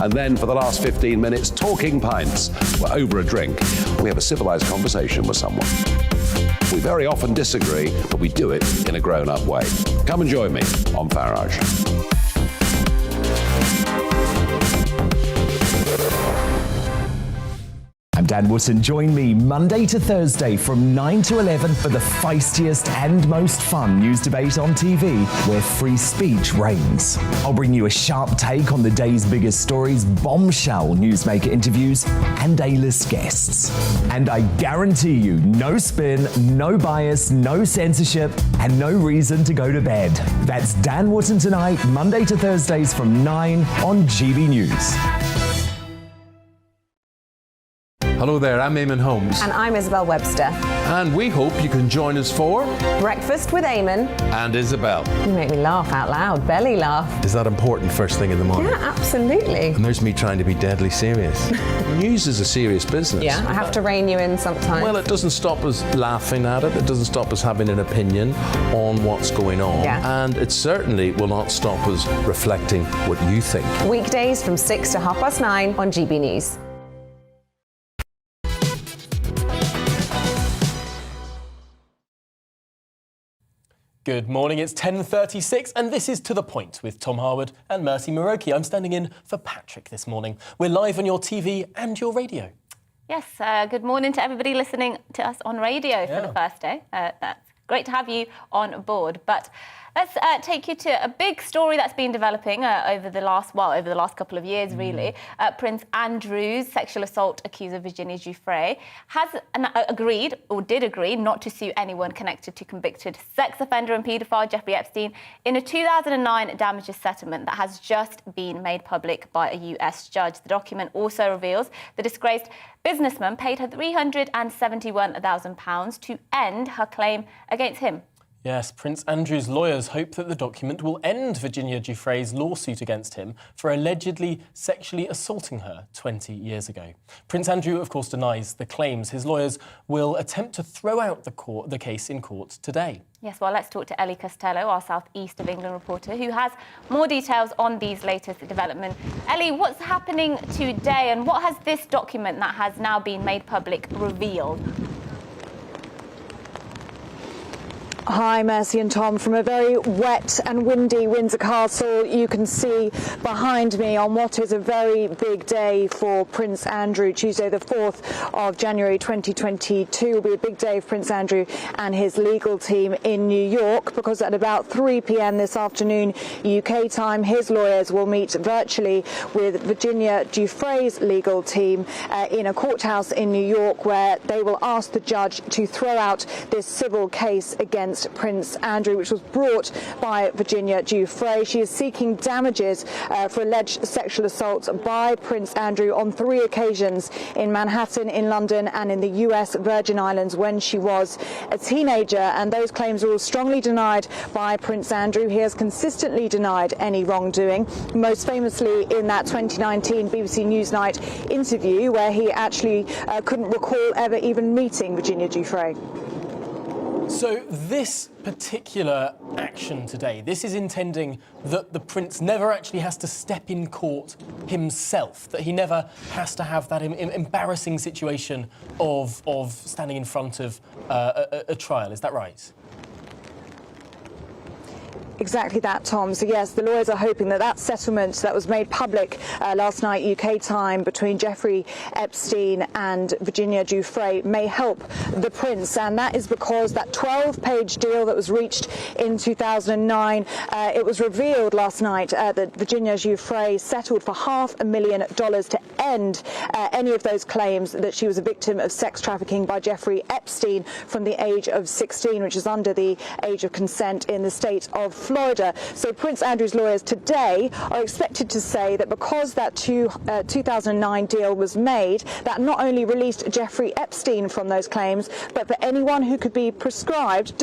And then for the last 15 minutes, talking pints. We're over a drink. We have a civilised conversation with someone. We very often disagree, but we do it in a grown-up way. Come and join me on Farage. I'm Dan Wootton. Join me Monday to Thursday from 9 to 11 for the feistiest and most fun news debate on TV, where free speech reigns. I'll bring you a sharp take on the day's biggest stories, bombshell newsmaker interviews, and A-list guests. And I guarantee you, no spin, no bias, no censorship, and no reason to go to bed. That's Dan Wootton tonight, Monday to Thursdays from 9 on GB News. Hello there, I'm Eamon Holmes. And I'm Isabel Webster. And we hope you can join us for Breakfast with Eamon. And Isabel. You make me laugh out loud, belly laugh. Is that important first thing in the morning? Yeah, absolutely. And there's me trying to be deadly serious. News is a serious business. Yeah, I have to rein you in sometimes. Well, it doesn't stop us laughing at it. It doesn't stop us having an opinion on what's going on. Yeah. And it certainly will not stop us reflecting what you think. Weekdays from 6 to 9:30 on GB News. Good morning, it's 10:36 and this is To The Point with Tom Harwood and Mercy Muroki. I'm standing in for Patrick this morning. We're live on your TV and your radio. Yes, good morning to everybody listening to us on radio for the first day. That's great to have you on board. But let's take you to a big story that's been developing over the last couple of years, really. Prince Andrew's sexual assault accuser, Virginia Giuffre, did agree not to sue anyone connected to convicted sex offender and paedophile Jeffrey Epstein in a 2009 damages settlement that has just been made public by a US judge. The document also reveals the disgraced businessman paid her £371,000 to end her claim against him. Yes, Prince Andrew's lawyers hope that the document will end Virginia Giuffre's lawsuit against him for allegedly sexually assaulting her 20 years ago. Prince Andrew, of course, denies the claims. His lawyers will attempt to throw out the case in court today. Yes, well, let's talk to Ellie Costello, our South East of England reporter, who has more details on these latest developments. Ellie, what's happening today and what has this document that has now been made public revealed? Hi, Mercy and Tom. From a very wet and windy Windsor Castle, you can see behind me on what is a very big day for Prince Andrew. Tuesday, the 4th of January 2022 will be a big day for Prince Andrew and his legal team in New York, because at about 3 p.m. this afternoon UK time, his lawyers will meet virtually with Virginia Giuffre's legal team in a courthouse in New York, where they will ask the judge to throw out this civil case against Prince Andrew, which was brought by Virginia Giuffre. She is seeking damages for alleged sexual assault by Prince Andrew on 3 occasions in Manhattan, in London and in the US Virgin Islands when she was a teenager. And those claims are all strongly denied by Prince Andrew. He has consistently denied any wrongdoing, most famously in that 2019 BBC Newsnight interview where he actually couldn't recall ever even meeting Virginia Giuffre. So this particular action today, this is intending that the prince never actually has to step in court himself, that he never has to have that embarrassing situation of standing in front of a trial. Is that right? Exactly that, Tom. So yes, the lawyers are hoping that that settlement that was made public last night UK time between Jeffrey Epstein and Virginia Giuffre may help the prince, and that is because that 12-page deal that was reached in 2009, it was revealed last night that Virginia Giuffre settled for $500,000 to end any of those claims that she was a victim of sex trafficking by Jeffrey Epstein from the age of 16, which is under the age of consent in the state of Florida. So Prince Andrew's lawyers today are expected to say that because that 2009 deal was made, that not only released Jeffrey Epstein from those claims, but for anyone who could be described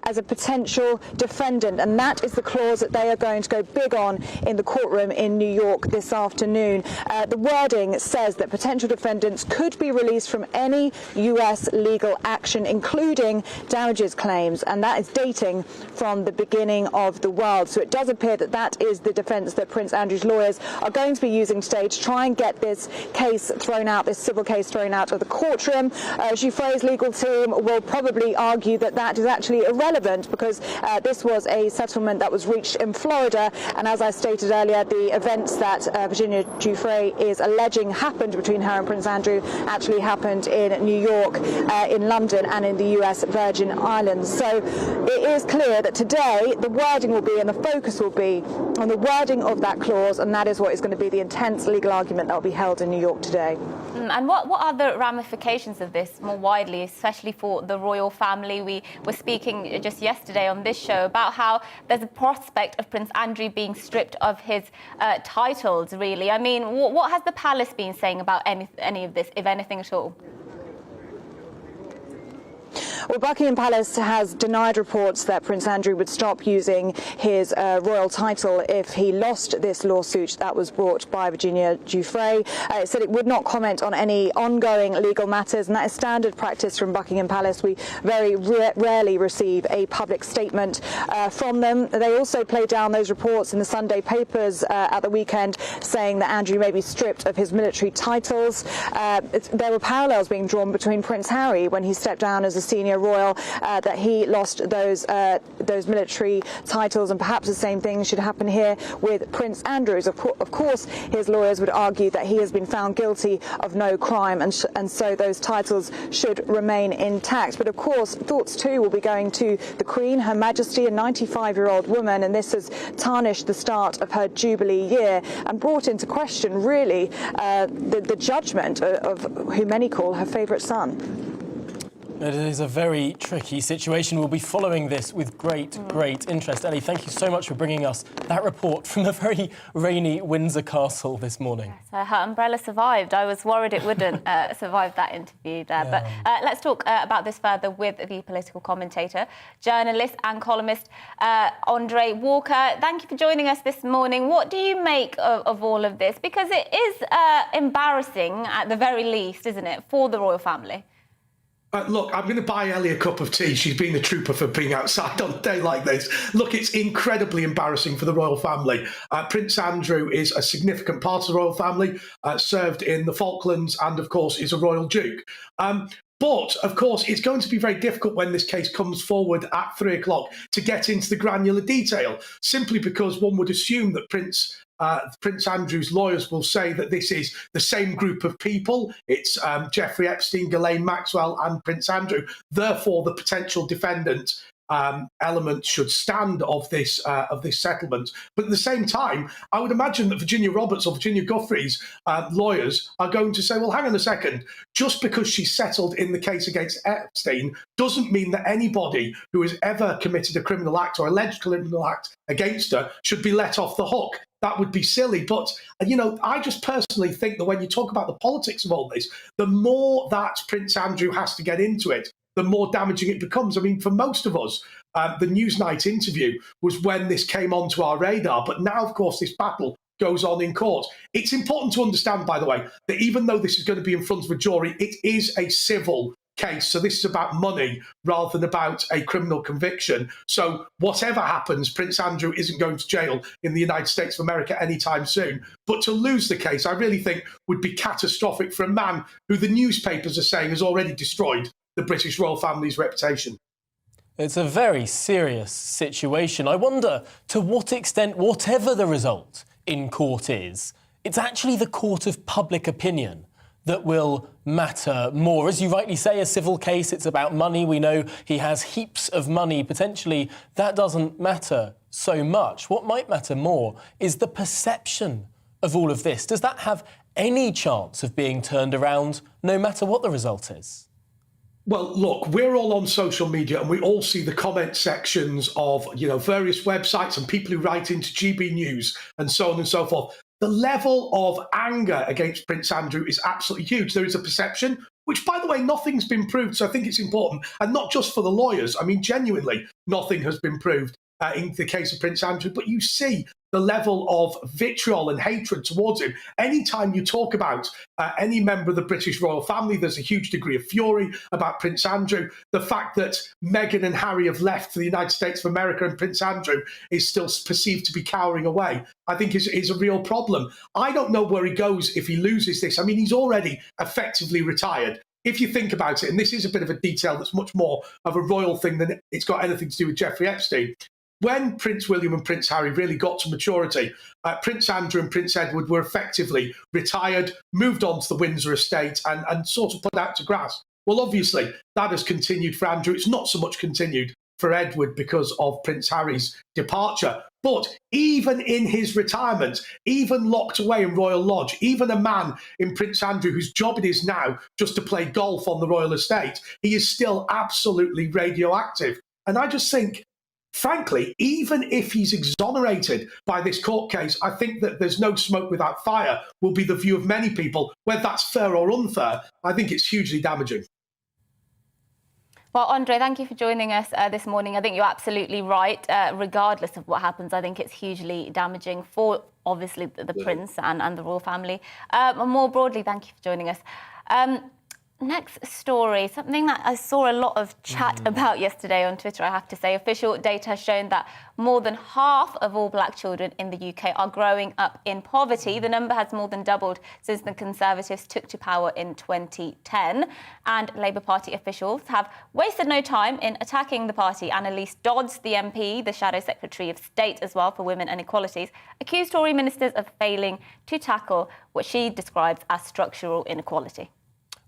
as a potential defendant. And that is the clause that they are going to go big on in the courtroom in New York this afternoon. The wording says that potential defendants could be released from any US legal action, including damages claims, and that is dating from the beginning of the world. So it does appear that that is the defence that Prince Andrew's lawyers are going to be using today to try and get this case thrown out, this civil case thrown out of the courtroom. Giuffre's legal team will probably argue that that is actually irrelevant because this was a settlement that was reached in Florida, and as I stated earlier, the events that Virginia Giuffre is alleging happened between her and Prince Andrew actually happened in New York, in London and in the US Virgin Islands. So it is clear that today the wording will be and the focus will be on the wording of that clause, and that is what is going to be the intense legal argument that will be held in New York today. And what are the ramifications of this more widely, especially for the royal family? We were speaking just yesterday on this show about how there's a prospect of Prince Andrew being stripped of his titles, really. I mean, what has the palace been saying about any of this, if anything at all? Well, Buckingham Palace has denied reports that Prince Andrew would stop using his royal title if he lost this lawsuit that was brought by Virginia Giuffre. It said it would not comment on any ongoing legal matters, and that is standard practice from Buckingham Palace. We very rarely receive a public statement from them. They also played down those reports in the Sunday papers at the weekend, saying that Andrew may be stripped of his military titles. There were parallels being drawn between Prince Harry when he stepped down as a senior royal, that he lost those military titles, and perhaps the same thing should happen here with Prince Andrew. Of course, his lawyers would argue that he has been found guilty of no crime, and so those titles should remain intact. But of course, thoughts too will be going to the Queen, Her Majesty, a 95-year-old woman, and this has tarnished the start of her Jubilee year and brought into question, really, the judgment of who many call her favourite son. It is a very tricky situation. We'll be following this with great interest. Ellie, thank you so much for bringing us that report from the very rainy Windsor Castle this morning. So her umbrella survived. I was worried it wouldn't survive that interview there. Yeah. But let's talk about this further with the political commentator, journalist and columnist Andre Walker. Thank you for joining us this morning. What do you make of all of this? Because it is embarrassing, at the very least, isn't it, for the royal family? Look, I'm going to buy Ellie a cup of tea. She's been a trooper for being outside on a day like this. Look, it's incredibly embarrassing for the royal family. Prince Andrew is a significant part of the royal family, served in the Falklands and, of course, is a royal duke. But, of course, it's going to be very difficult when this case comes forward at 3 o'clock to get into the granular detail, simply because one would assume that Prince Andrew's lawyers will say that this is the same group of people. It's Jeffrey Epstein, Ghislaine Maxwell and Prince Andrew. Therefore, the potential defendant element should stand of this settlement. But at the same time, I would imagine that Virginia Roberts or Virginia Guthrie's lawyers are going to say, well, hang on a second, just because she's settled in the case against Epstein doesn't mean that anybody who has ever committed a criminal act or alleged criminal act against her should be let off the hook. That would be silly. But, I just personally think that when you talk about the politics of all this, the more that Prince Andrew has to get into it, the more damaging it becomes. I mean, for most of us, the Newsnight interview was when this came onto our radar. But now, of course, this battle goes on in court. It's important to understand, by the way, that even though this is going to be in front of a jury, it is a civil case. So this is about money rather than about a criminal conviction. So whatever happens, Prince Andrew isn't going to jail in the United States of America anytime soon. But to lose the case, I really think would be catastrophic for a man who the newspapers are saying has already destroyed the British royal family's reputation. It's a very serious situation. I wonder to what extent, whatever the result in court is, it's actually the court of public opinion that will matter more. As you rightly say, a civil case, it's about money. We know he has heaps of money. Potentially, that doesn't matter so much. What might matter more is the perception of all of this. Does that have any chance of being turned around, no matter what the result is? Well, look, we're all on social media and we all see the comment sections of, various websites and people who write into GB News and so on and so forth. The level of anger against Prince Andrew is absolutely huge. There is a perception, which, by the way, nothing's been proved. So I think it's important, and not just for the lawyers. I mean, genuinely, nothing has been proved in the case of Prince Andrew. But you see the level of vitriol and hatred towards him. Anytime you talk about any member of the British royal family, there's a huge degree of fury about Prince Andrew. The fact that Meghan and Harry have left for the United States of America and Prince Andrew is still perceived to be cowering away, I think is a real problem. I don't know where he goes if he loses this. I mean, he's already effectively retired. If you think about it, and this is a bit of a detail that's much more of a royal thing than it's got anything to do with Jeffrey Epstein. When Prince William and Prince Harry really got to maturity, Prince Andrew and Prince Edward were effectively retired, moved on to the Windsor estate and sort of put out to grass. Well, obviously, that has continued for Andrew. It's not so much continued for Edward because of Prince Harry's departure. But even in his retirement, even locked away in Royal Lodge, even a man in Prince Andrew whose job it is now just to play golf on the royal estate, he is still absolutely radioactive. And I just think, frankly, even if he's exonerated by this court case, I think that there's no smoke without fire will be the view of many people. Whether that's fair or unfair, I think it's hugely damaging. Well, Andre, thank you for joining us this morning. I think you're absolutely right. Regardless of what happens, I think it's hugely damaging for, obviously, the Prince and the royal family. And more broadly, thank you for joining us. next story, something that I saw a lot of chat about yesterday on Twitter, I have to say. Official data has shown that more than half of all black children in the UK are growing up in poverty. The number has more than doubled since the Conservatives took to power in 2010. And Labour Party officials have wasted no time in attacking the party. Annalise Dodds, the MP, the Shadow Secretary of State as well for Women and Equalities, accused Tory ministers of failing to tackle what she describes as structural inequality.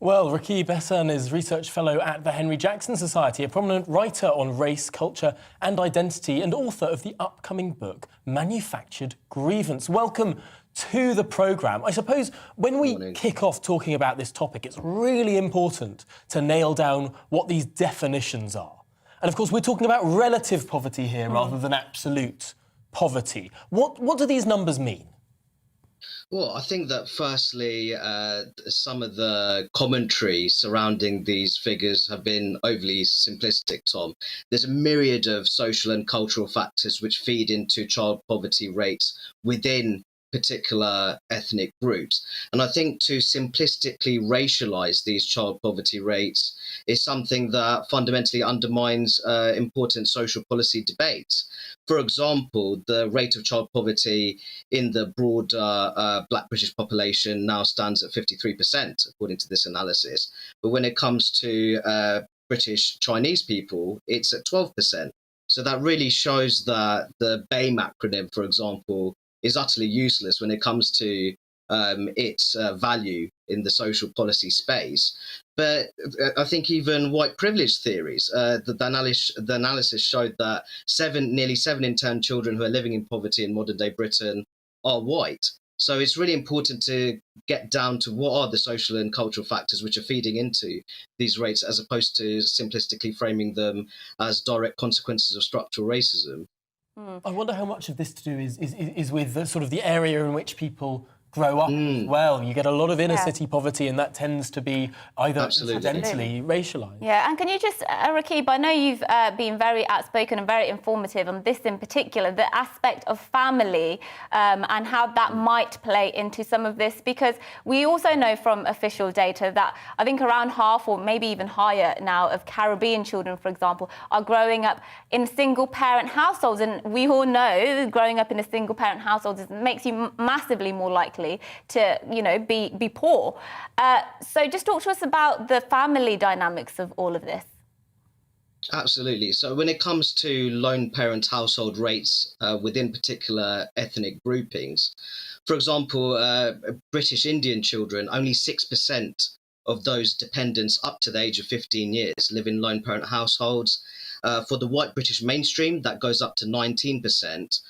Well, Rakib Ehsan is Research Fellow at the Henry Jackson Society, a prominent writer on race, culture and identity, and author of the upcoming book, Manufactured Grievance. Welcome to the programme. I suppose when we kick off talking about this topic, it's really important to nail down what these definitions are. And of course, we're talking about relative poverty here rather than absolute poverty. What do these numbers mean? Well, I think that firstly, some of the commentary surrounding these figures have been overly simplistic, Tom. There's a myriad of social and cultural factors which feed into child poverty rates within particular ethnic groups. And I think to simplistically racialize these child poverty rates is something that fundamentally undermines important social policy debates. For example, the rate of child poverty in the broader Black British population now stands at 53%, according to this analysis. But when it comes to British Chinese people, it's at 12%. So that really shows that the BAME acronym, for example, is utterly useless when it comes to its value in the social policy space. But I think even white privilege theories, the analysis showed that nearly 7 in 10 children who are living in poverty in modern day Britain are white. So it's really important to get down to what are the social and cultural factors which are feeding into these rates, as opposed to simplistically framing them as direct consequences of structural racism. I wonder how much of this to do is with the, sort of the area in which people grow up as well. You get a lot of inner city poverty, and that tends to be either accidentally racialised. Yeah, and can you just, Rakib, I know you've been very outspoken and very informative on this in particular, the aspect of family and how that might play into some of this, because we also know from official data that I think around half or maybe even higher now of Caribbean children, for example, are growing up in single-parent households. And we all know growing up in a single-parent household makes you massively more likely to, you know, be poor. So just talk to us about the family dynamics of all of this. Absolutely. So when it comes to lone parent household rates within particular ethnic groupings, for example, British Indian children, only 6% of those dependents up to the age of 15 years live in lone parent households. For the white British mainstream, that goes up to 19%.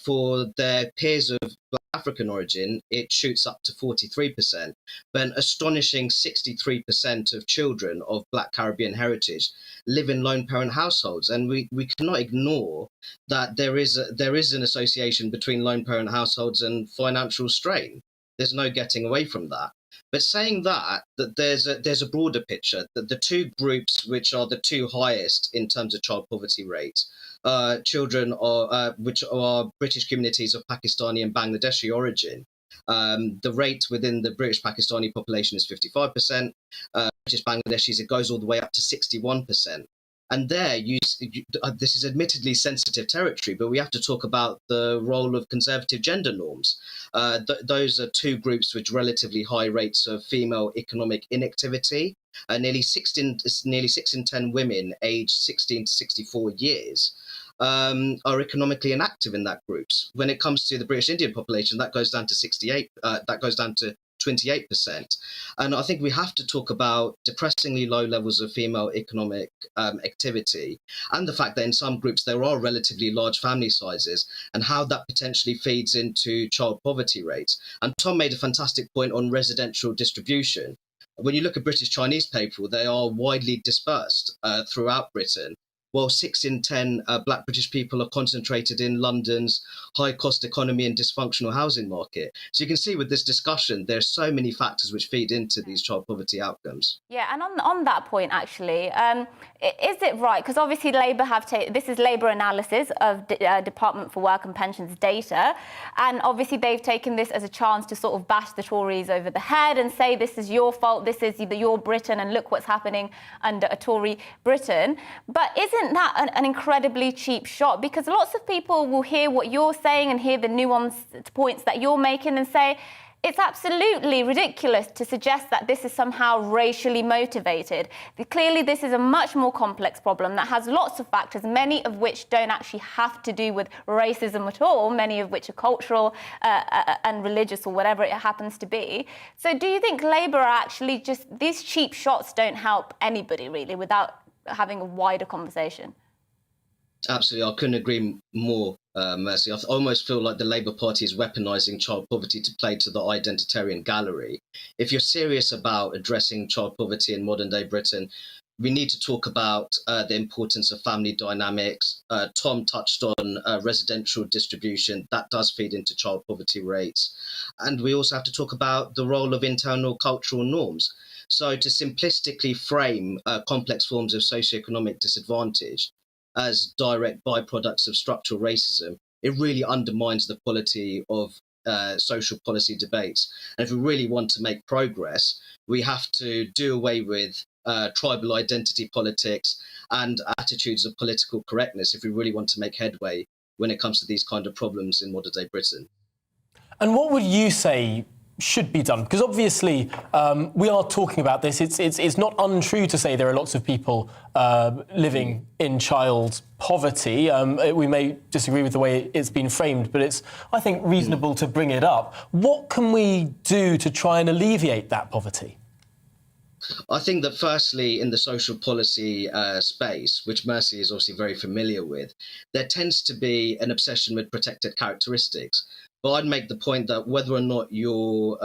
For their peers of Black African origin, it shoots up to 43%. But an astonishing 63% of children of Black Caribbean heritage live in lone parent households. And we cannot ignore that there is an association between lone parent households and financial strain. There's no getting away from that. But saying that there's a broader picture, that the two groups which are the two highest in terms of child poverty rates, children which are British communities of Pakistani and Bangladeshi origin. The rate within the British Pakistani population is 55%. British Bangladeshis, it goes all the way up to 61%. And there, this is admittedly sensitive territory, but we have to talk about the role of conservative gender norms. Those are two groups with relatively high rates of female economic inactivity. Nearly 6 in 10 women aged 16 to 64 years are economically inactive in that group. When it comes to the British Indian population, that goes down to 28%. And I think we have to talk about depressingly low levels of female economic activity, and the fact that in some groups there are relatively large family sizes, and how that potentially feeds into child poverty rates. And Tom made a fantastic point on residential distribution. When you look at British Chinese people, they are widely dispersed throughout Britain. while 6 in 10 Black British people are concentrated in London's high-cost economy and dysfunctional housing market. So you can see with this discussion, there are so many factors which feed into these child poverty outcomes. Yeah, and on that point, actually, is it right? Because obviously Labour have taken, this is Labour analysis of Department for Work and Pensions data, and obviously they've taken this as a chance to sort of bash the Tories over the head and say this is your fault, this is your Britain, and look what's happening under a Tory Britain. But isn't that an incredibly cheap shot? Because lots of people will hear what you're saying and hear the nuanced points that you're making and say, it's absolutely ridiculous to suggest that this is somehow racially motivated. Clearly, this is a much more complex problem that has lots of factors, many of which don't actually have to do with racism at all, many of which are cultural and religious or whatever it happens to be. So do you think Labour are actually just, these cheap shots don't help anybody really without having a wider conversation? Absolutely, I couldn't agree more, Mercy. I almost feel like the Labour Party is weaponising child poverty to play to the identitarian gallery. If you're serious about addressing child poverty in modern-day Britain, we need to talk about the importance of family dynamics. Tom touched on residential distribution. That does feed into child poverty rates. And we also have to talk about the role of internal cultural norms. So to simplistically frame complex forms of socioeconomic disadvantage as direct byproducts of structural racism, it really undermines the quality of social policy debates. And if we really want to make progress, we have to do away with tribal identity politics and attitudes of political correctness if we really want to make headway when it comes to these kind of problems in modern day Britain. And what would you say should be done? Because obviously we are talking about this. It's not untrue to say there are lots of people living in child poverty. We may disagree with the way it's been framed, but it's, I think, reasonable to bring it up. What can we do to try and alleviate that poverty? I think that firstly, in the social policy space, which Mercy is obviously very familiar with, there tends to be an obsession with protected characteristics. But I'd make the point that whether or not you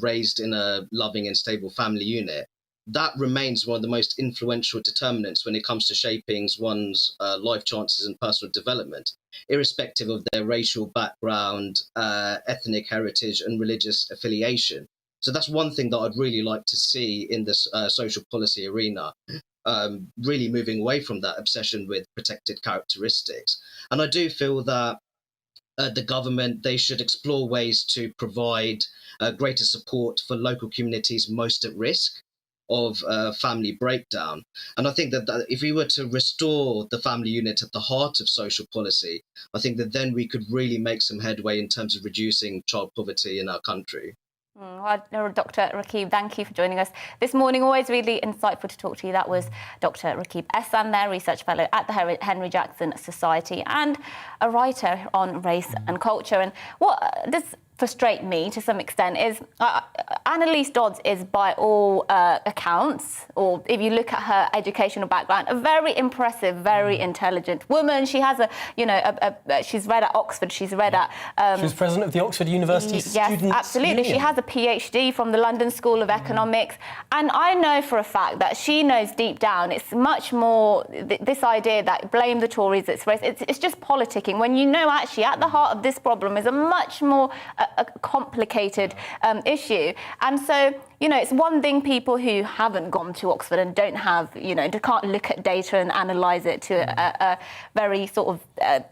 raised in a loving and stable family unit, that remains one of the most influential determinants when it comes to shaping one's life chances and personal development, irrespective of their racial background, ethnic heritage, and religious affiliation. So that's one thing that I'd really like to see in this social policy arena, really moving away from that obsession with protected characteristics. And I do feel that the government, they should explore ways to provide greater support for local communities most at risk of family breakdown. And I think that if we were to restore the family unit at the heart of social policy, I think that then we could really make some headway in terms of reducing child poverty in our country. Well, Dr. Rakib, thank you for joining us this morning. Always really insightful to talk to you. That was Dr. Rakib Ehsan there, Research Fellow at the Henry Jackson Society and a writer on race and culture. And what does frustrate me to some extent is Annalise Dodds is, by all accounts, or if you look at her educational background, a very impressive, very intelligent woman. She has she's read at Oxford, she's read at... she was president of the Oxford University Students' Yes, absolutely. Union. She has a PhD from the London School of Economics. And I know for a fact that she knows deep down it's much more this idea that blame the Tories, it's race, it's just politicking, when you know actually at the heart of this problem is a much more a complicated issue. And so, it's one thing people who haven't gone to Oxford and don't have, can't look at data and analyse it to a very sort of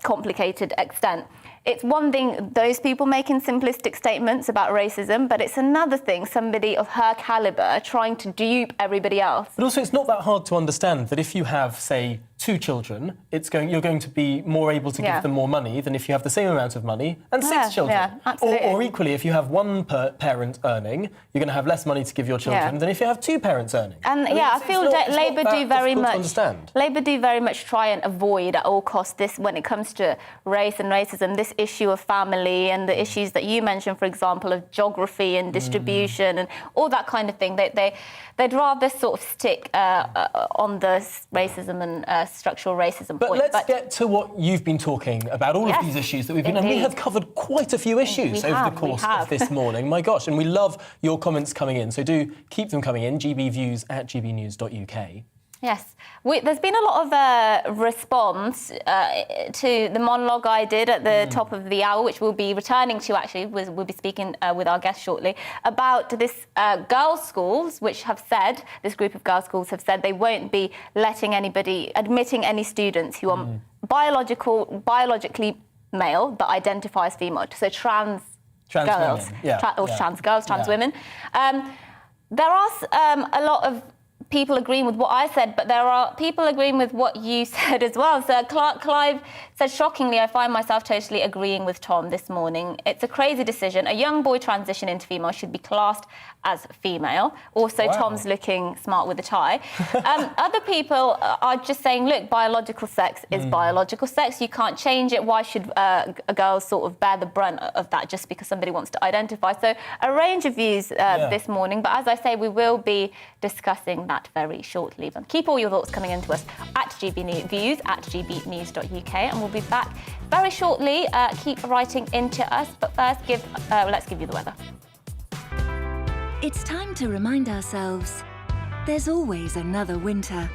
complicated extent. It's one thing those people making simplistic statements about racism, but it's another thing somebody of her calibre trying to dupe everybody else. But also it's not that hard to understand that if you have, say, 2 children, you're going to be more able to give them more money than if you have the same amount of money and 6 children. Yeah, absolutely. Or equally, if you have one parent earning, you're going to have less money to give your children than if you have 2 parents earning. And I feel that Labour do very much. Labour do very much try and avoid at all costs this when it comes to race and racism. This issue of family and the issues that you mentioned, for example, of geography and distribution and all that kind of thing. They'd rather sort of stick on the racism and structural racism but point. Let's get to what you've been talking about, all of these issues that we've been... And we have covered quite a few issues over the course of this morning. My gosh, and we love your comments coming in, so do keep them coming in, gbviews@gbnews.uk. Yes. There's been a lot of response to the monologue I did at the top of the hour, which we'll be returning to, actually. We'll be speaking with our guest shortly, about this girls' schools, which have said, this group of girls' schools have said they won't be admitting any students who are biologically male but identify as female, so trans girls, trans girls, trans women. There are a lot of people agreeing with what I said, but there are people agreeing with what you said as well. So Clive said, shockingly, I find myself totally agreeing with Tom this morning. It's a crazy decision. A young boy transition into female should be classed as female. Also, wow. Tom's looking smart with a tie. Other people are just saying, look, biological sex is biological sex. You can't change it. Why should a girl sort of bear the brunt of that just because somebody wants to identify? So a range of views this morning. But as I say, we will be discussing that very shortly. But keep all your thoughts coming into us at GBNews, at gbnews.uk, and we'll be back very shortly. Keep writing into us, but first, let's give you the weather. It's time to remind ourselves there's always another winter.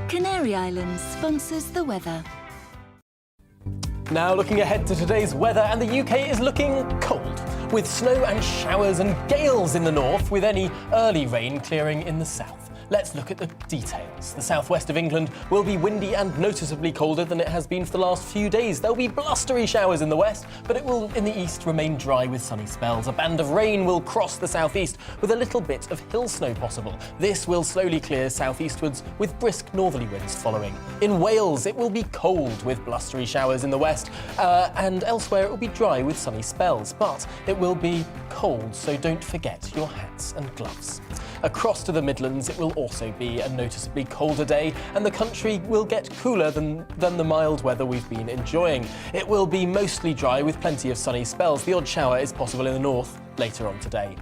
Canary Islands sponsors the weather. Now looking ahead to today's weather, and the UK is looking cold, with snow and showers and gales in the north, with any early rain clearing in the south. Let's look at the details. The southwest of England will be windy and noticeably colder than it has been for the last few days. There'll be blustery showers in the west, but it will in the east remain dry with sunny spells. A band of rain will cross the southeast with a little bit of hill snow possible. This will slowly clear southeastwards with brisk northerly winds following. In Wales, it will be cold with blustery showers in the west, and elsewhere it will be dry with sunny spells, but it will be cold, so don't forget your hats and gloves. Across to the Midlands, it will also be a noticeably colder day, and the country will get cooler than the mild weather we've been enjoying. It will be mostly dry with plenty of sunny spells. The odd shower is possible in the north later on today.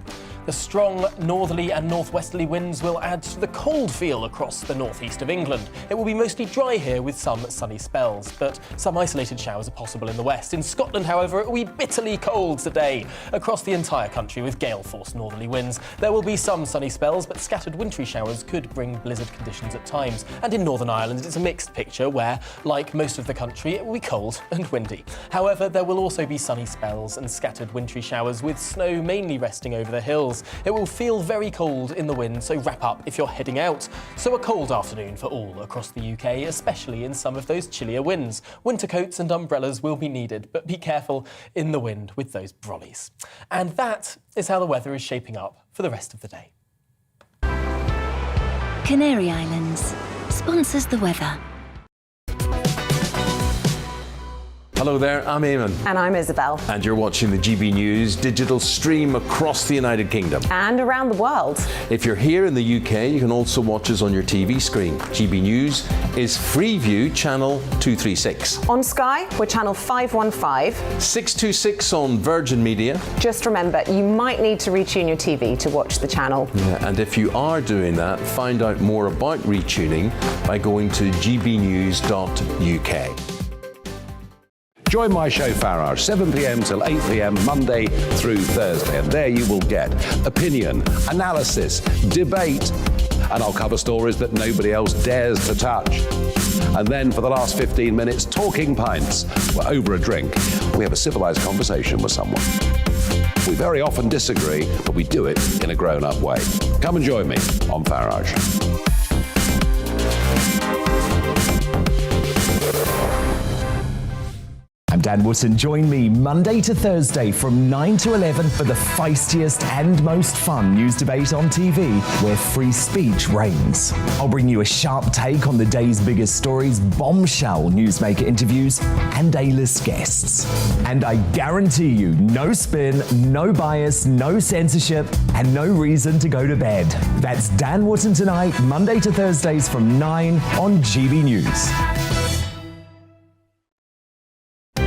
The strong northerly and northwesterly winds will add to the cold feel across the northeast of England. It will be mostly dry here with some sunny spells, but some isolated showers are possible in the west. In Scotland, however, it will be bitterly cold today across the entire country with gale-force northerly winds. There will be some sunny spells, but scattered wintry showers could bring blizzard conditions at times. And in Northern Ireland, it's a mixed picture where, like most of the country, it will be cold and windy. However, there will also be sunny spells and scattered wintry showers with snow mainly resting over the hills. It will feel very cold in the wind, so wrap up if you're heading out. So a cold afternoon for all across the UK, especially in some of those chillier winds. Winter coats and umbrellas will be needed, but be careful in the wind with those brollies. And that is how the weather is shaping up for the rest of the day. Canary Islands sponsors the weather. Hello there, I'm Eamon. And I'm Isabel. And you're watching the GB News digital stream across the United Kingdom. And around the world. If you're here in the UK, you can also watch us on your TV screen. GB News is Freeview Channel 236. On Sky, we're Channel 515. 626 on Virgin Media. Just remember, you might need to retune your TV to watch the channel. Yeah, and if you are doing that, find out more about retuning by going to gbnews.uk. Join my show Farage, 7 p.m. till 8 p.m. Monday through Thursday, and there you will get opinion, analysis, debate, and I'll cover stories that nobody else dares to touch. And then for the last 15 minutes, talking pints. We're over a drink. We have a civilized conversation with someone. We very often disagree, but we do it in a grown-up way. Come and join me on Farage. I'm Dan Wootton. Join me Monday to Thursday from 9 to 11 for the feistiest and most fun news debate on TV, where free speech reigns. I'll bring you a sharp take on the day's biggest stories, bombshell newsmaker interviews, and A-list guests. And I guarantee you, no spin, no bias, no censorship, and no reason to go to bed. That's Dan Wootton tonight, Monday to Thursdays from 9 on GB News.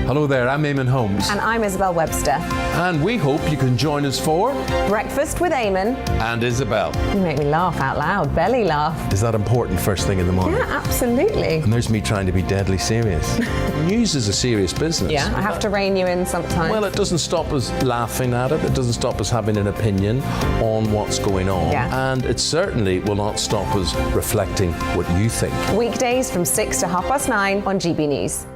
Hello there, I'm Eamon Holmes. And I'm Isabel Webster. And we hope you can join us for Breakfast with Eamon and Isabel. You make me laugh out loud, belly laugh. Is that important first thing in the morning? Yeah, absolutely. And there's me trying to be deadly serious. News is a serious business. Yeah, I have to rein you in sometimes. Well, it doesn't stop us laughing at it. It doesn't stop us having an opinion on what's going on. Yeah. And it certainly will not stop us reflecting what you think. Weekdays from 6 to 9:30 on GB News.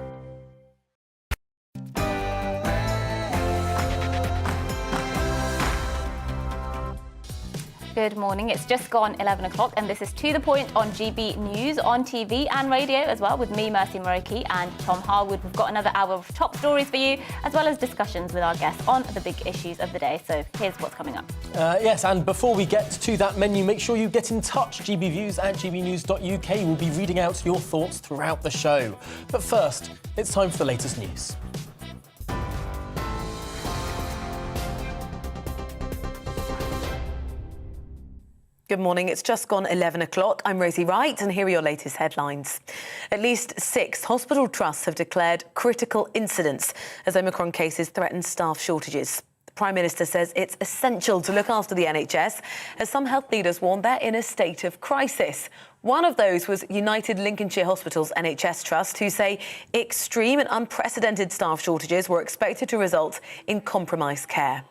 Good morning. It's just gone 11 o'clock and this is To The Point on GB News, on TV and radio as well, with me, Mercy Moroki, and Tom Harwood. We've got another hour of top stories for you, as well as discussions with our guests on the big issues of the day. So here's what's coming up. Yes, and before we get to that menu, make sure you get in touch. gbviews@gbnews.uk. We'll be reading out your thoughts throughout the show. But first, it's time for the latest news. Good morning. It's just gone 11 o'clock. I'm Rosie Wright, and here are your latest headlines. At least 6 hospital trusts have declared critical incidents as Omicron cases threaten staff shortages. The Prime Minister says it's essential to look after the NHS, as some health leaders warn they're in a state of crisis. One of those was United Lincolnshire Hospitals NHS Trust, who say extreme and unprecedented staff shortages were expected to result in compromised care.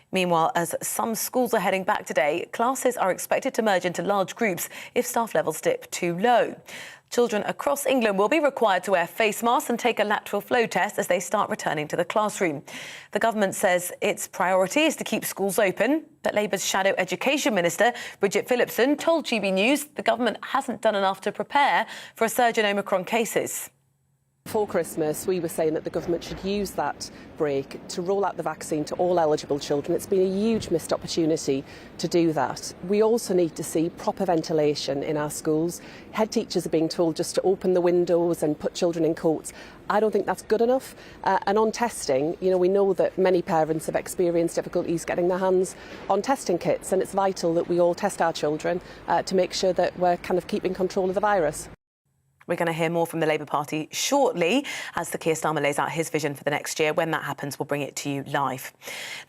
Meanwhile, as some schools are heading back today, classes are expected to merge into large groups if staff levels dip too low. Children across England will be required to wear face masks and take a lateral flow test as they start returning to the classroom. The government says its priority is to keep schools open, but Labour's Shadow Education Minister, Bridget Phillipson, told GB News the government hasn't done enough to prepare for a surge in Omicron cases. Before Christmas, we were saying that the government should use that break to roll out the vaccine to all eligible children. It's been a huge missed opportunity to do that. We also need to see proper ventilation in our schools. Head teachers are being told just to open the windows and put children in coats. I don't think that's good enough. And on testing, we know that many parents have experienced difficulties getting their hands on testing kits, and it's vital that we all test our children to make sure that we're kind of keeping control of the virus. We're going to hear more from the Labour Party shortly as Keir Starmer lays out his vision for the next year. When that happens, we'll bring it to you live.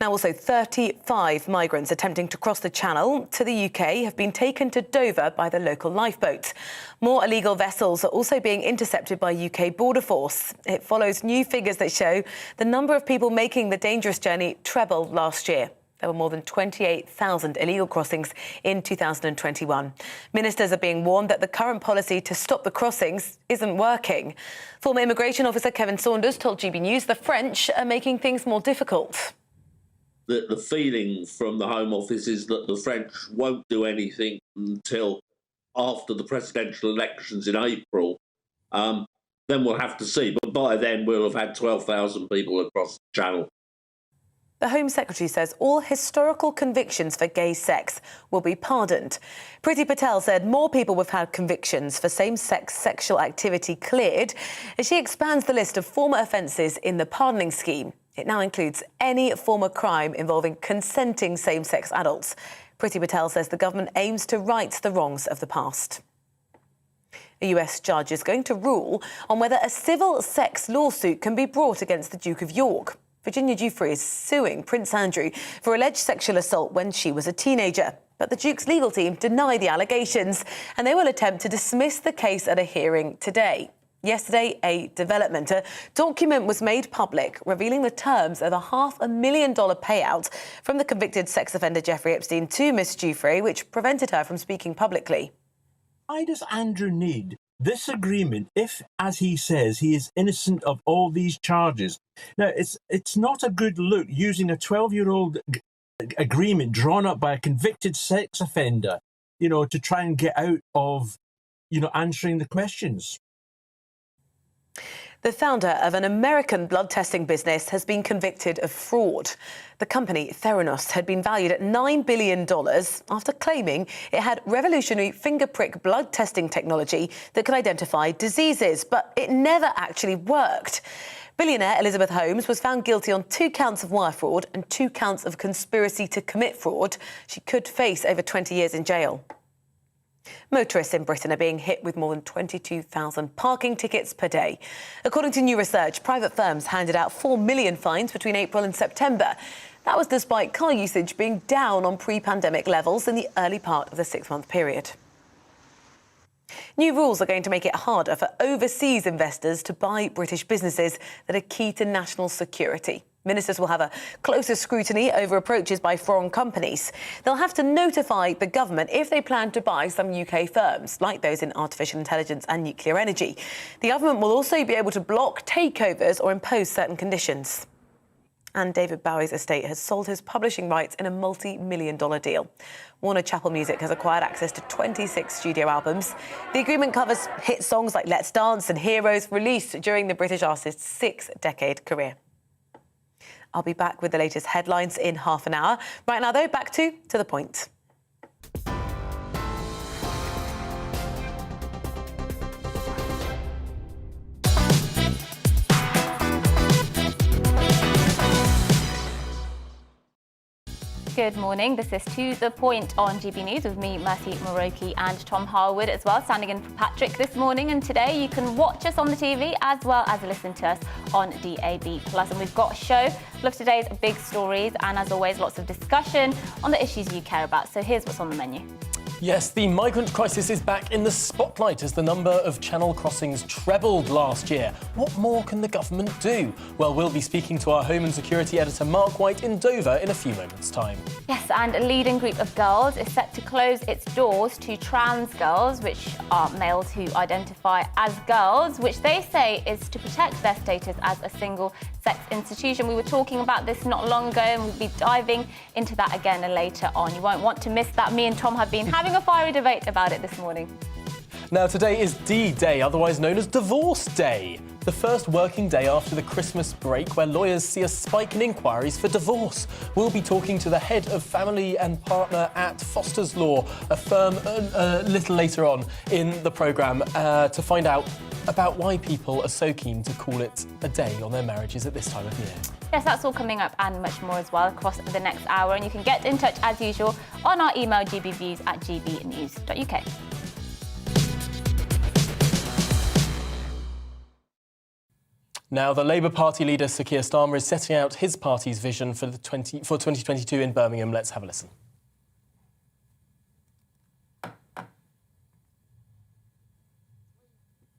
Now, also, 35 migrants attempting to cross the Channel to the UK have been taken to Dover by the local lifeboat. More illegal vessels are also being intercepted by UK Border Force. It follows new figures that show the number of people making the dangerous journey trebled last year. There were more than 28,000 illegal crossings in 2021. Ministers are being warned that the current policy to stop the crossings isn't working. Former Immigration Officer Kevin Saunders told GB News the French are making things more difficult. The feeling from the Home Office is that the French won't do anything until after the presidential elections in April. Then we'll have to see. But by then, we'll have had 12,000 people across the Channel. The Home Secretary says all historical convictions for gay sex will be pardoned. Priti Patel said more people have had convictions for same-sex sexual activity cleared as she expands the list of former offences in the pardoning scheme. It now includes any former crime involving consenting same-sex adults. Priti Patel says the government aims to right the wrongs of the past. A US judge is going to rule on whether a civil sex lawsuit can be brought against the Duke of York. Virginia Giuffre is suing Prince Andrew for alleged sexual assault when she was a teenager. But the Duke's legal team deny the allegations, and they will attempt to dismiss the case at a hearing today. Yesterday, a development. A document was made public revealing the terms of a $500,000 payout from the convicted sex offender Jeffrey Epstein to Miss Giuffre, which prevented her from speaking publicly. Why does Andrew need this agreement if, as he says, he is innocent of all these charges? Now, it's not a good look using a 12-year-old agreement drawn up by a convicted sex offender, to try and get out of, answering the questions. The founder of an American blood testing business has been convicted of fraud. The company, Theranos, had been valued at $9 billion after claiming it had revolutionary finger prick blood testing technology that could identify diseases, but it never actually worked. Billionaire Elizabeth Holmes was found guilty on 2 counts of wire fraud and 2 counts of conspiracy to commit fraud. She could face over 20 years in jail. Motorists in Britain are being hit with more than 22,000 parking tickets per day. According to new research, private firms handed out 4 million fines between April and September. That was despite car usage being down on pre-pandemic levels in the early part of the 6-month period. New rules are going to make it harder for overseas investors to buy British businesses that are key to national security. Ministers will have a closer scrutiny over approaches by foreign companies. They'll have to notify the government if they plan to buy some UK firms, like those in artificial intelligence and nuclear energy. The government will also be able to block takeovers or impose certain conditions. And David Bowie's estate has sold his publishing rights in a multi-million-dollar deal. Warner Chappell Music has acquired access to 26 studio albums. The agreement covers hit songs like Let's Dance and Heroes, released during the British artist's 6-decade career. I'll be back with the latest headlines in half an hour. Right now, though, back to the point. Good morning. This is To The Point on GB News with me, Mercy Moroki, and Tom Harwood as well, standing in for Patrick this morning. And today you can watch us on the TV as well as listen to us on DAB+. And we've got a show full of today's big stories and, as always, lots of discussion on the issues you care about. So here's what's on the menu. Yes, the migrant crisis is back in the spotlight as the number of channel crossings trebled last year. What more can the government do? Well, we'll be speaking to our Home and Security editor Mark White in Dover in a few moments' time. Yes, and a leading group of girls is set to close its doors to trans girls, which are males who identify as girls, which they say is to protect their status as a single-sex institution. We were talking about this not long ago, and we'll be diving into that again later on. You won't want to miss that. Me and Tom have been having a fiery debate about it this morning. Now, today is D-Day, otherwise known as Divorce Day. The first working day after the Christmas break, where lawyers see a spike in inquiries for divorce. We'll be talking to the head of family and partner at Foster's Law, a firm a little later on in the programme, to find out about why people are so keen to call it a day on their marriages at this time of year. Yes, that's all coming up and much more as well across the next hour. And you can get in touch as usual on our email gbviews@gbnews.uk. Now, the Labour Party leader, Sir Keir Starmer, is setting out his party's vision for 2022 in Birmingham. Let's have a listen.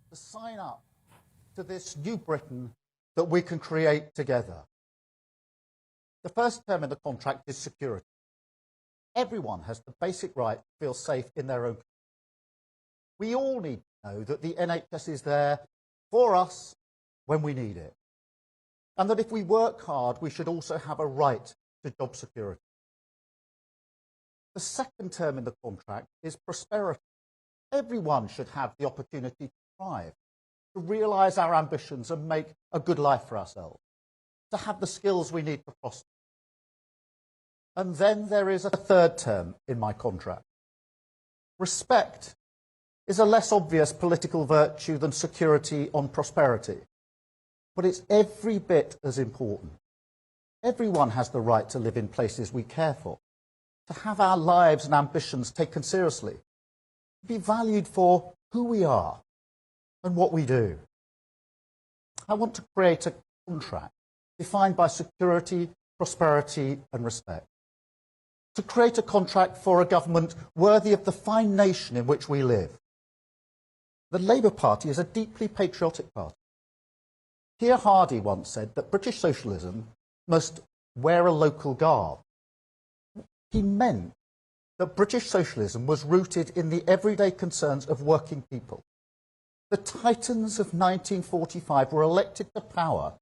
To sign up to this new Britain that we can create together. The first term in the contract is security. Everyone has the basic right to feel safe in their own country. We all need to know that the NHS is there for us when we need it. And that if we work hard, we should also have a right to job security. The second term in the contract is prosperity. Everyone should have the opportunity to thrive, to realise our ambitions and make a good life for ourselves, to have the skills we need to prosper. And then there is a third term in my contract. Respect is a less obvious political virtue than security on prosperity, but it's every bit as important. Everyone has the right to live in places we care for, to have our lives and ambitions taken seriously, to be valued for who we are and what we do. I want to create a contract defined by security, prosperity and respect. To create a contract for a government worthy of the fine nation in which we live. The Labour Party is a deeply patriotic party. Keir Hardie once said that British socialism must wear a local garb. He meant that British socialism was rooted in the everyday concerns of working people. The titans of 1945 were elected to power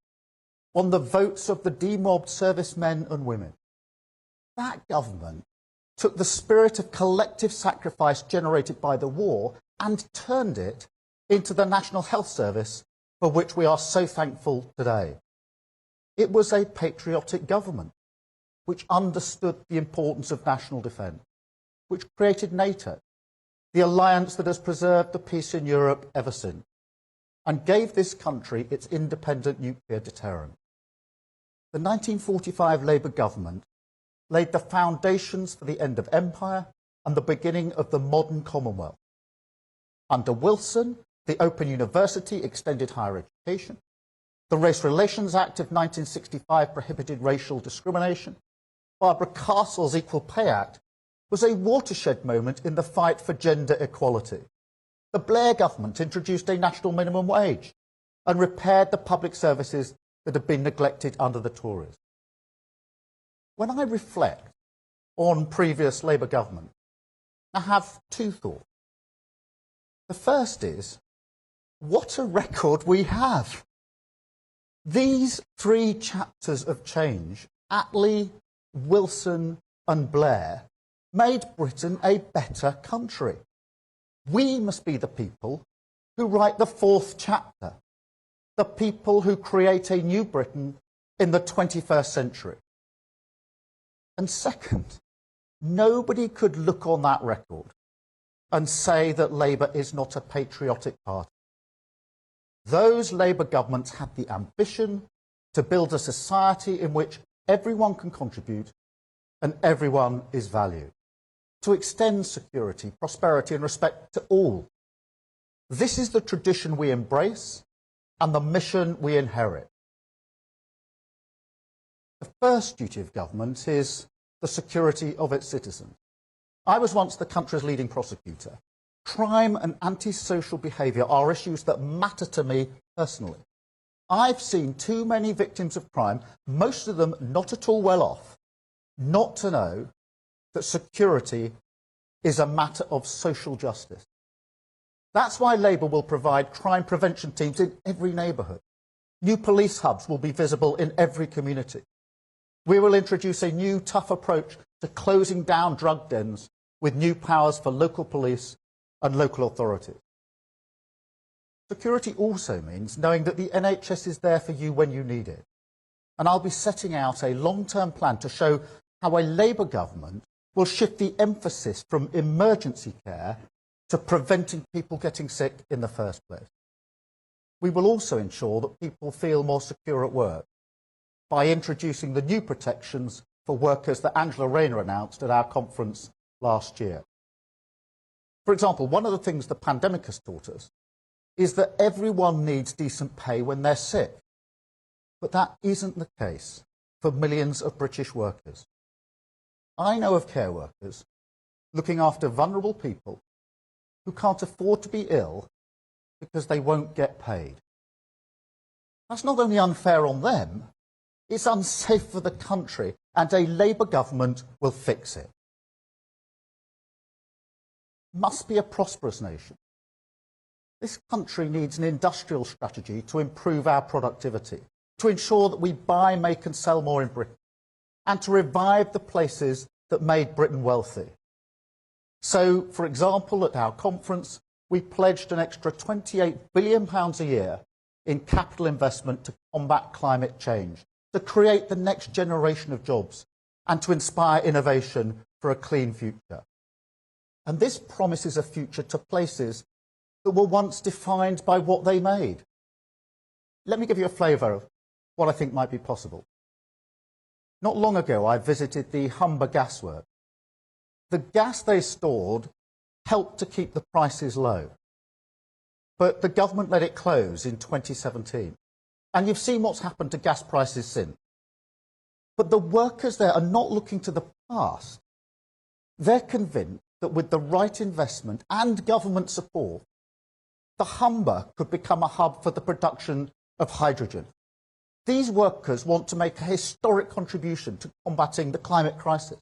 on the votes of the demobbed servicemen and women. That government took the spirit of collective sacrifice generated by the war and turned it into the National Health Service, for which we are so thankful today. It was a patriotic government which understood the importance of national defence, which created NATO, the alliance that has preserved the peace in Europe ever since, and gave this country its independent nuclear deterrent. The 1945 Labour government laid the foundations for the end of empire and the beginning of the modern Commonwealth. Under Wilson, the Open University extended higher education. The Race Relations Act of 1965 prohibited racial discrimination. Barbara Castle's Equal Pay Act was a watershed moment in the fight for gender equality. The Blair government introduced a national minimum wage and repaired the public services that had been neglected under the Tories. When I reflect on previous Labour government, I have two thoughts. The first is, what a record we have. These three chapters of change, Attlee, Wilson and Blair, made Britain a better country. We must be the people who write the fourth chapter, the people who create a new Britain in the 21st century. And second, nobody could look on that record and say that Labour is not a patriotic party. Those Labour governments had the ambition to build a society in which everyone can contribute and everyone is valued, to extend security, prosperity and respect to all. This is the tradition we embrace and the mission we inherit. The first duty of government is the security of its citizens. I was once the country's leading prosecutor. Crime and antisocial behaviour are issues that matter to me personally. I've seen too many victims of crime, most of them not at all well off, not to know that security is a matter of social justice. That's why Labour will provide crime prevention teams in every neighbourhood. New police hubs will be visible in every community. We will introduce a new, tough approach to closing down drug dens with new powers for local police and local authorities. Security also means knowing that the NHS is there for you when you need it. And I'll be setting out a long-term plan to show how a Labour government will shift the emphasis from emergency care to preventing people getting sick in the first place. We will also ensure that people feel more secure at work by introducing the new protections for workers that Angela Rayner announced at our conference last year. For example, one of the things the pandemic has taught us is that everyone needs decent pay when they're sick. But that isn't the case for millions of British workers. I know of care workers looking after vulnerable people who can't afford to be ill because they won't get paid. That's not only unfair on them, it's unsafe for the country, and a Labour government will fix it. Must be a prosperous nation. This country needs an industrial strategy to improve our productivity, to ensure that we buy, make and sell more in Britain, and to revive the places that made Britain wealthy. So, for example, at our conference, we pledged an extra £28 billion a year in capital investment to combat climate change, to create the next generation of jobs, and to inspire innovation for a clean future. And this promises a future to places that were once defined by what they made. Let me give you a flavour of what I think might be possible. Not long ago, I visited the Humber gasworks. The gas they stored helped to keep the prices low. But the government let it close in 2017. And you've seen what's happened to gas prices since. But the workers there are not looking to the past. They're convinced that with the right investment and government support, the Humber could become a hub for the production of hydrogen. These workers want to make a historic contribution to combating the climate crisis.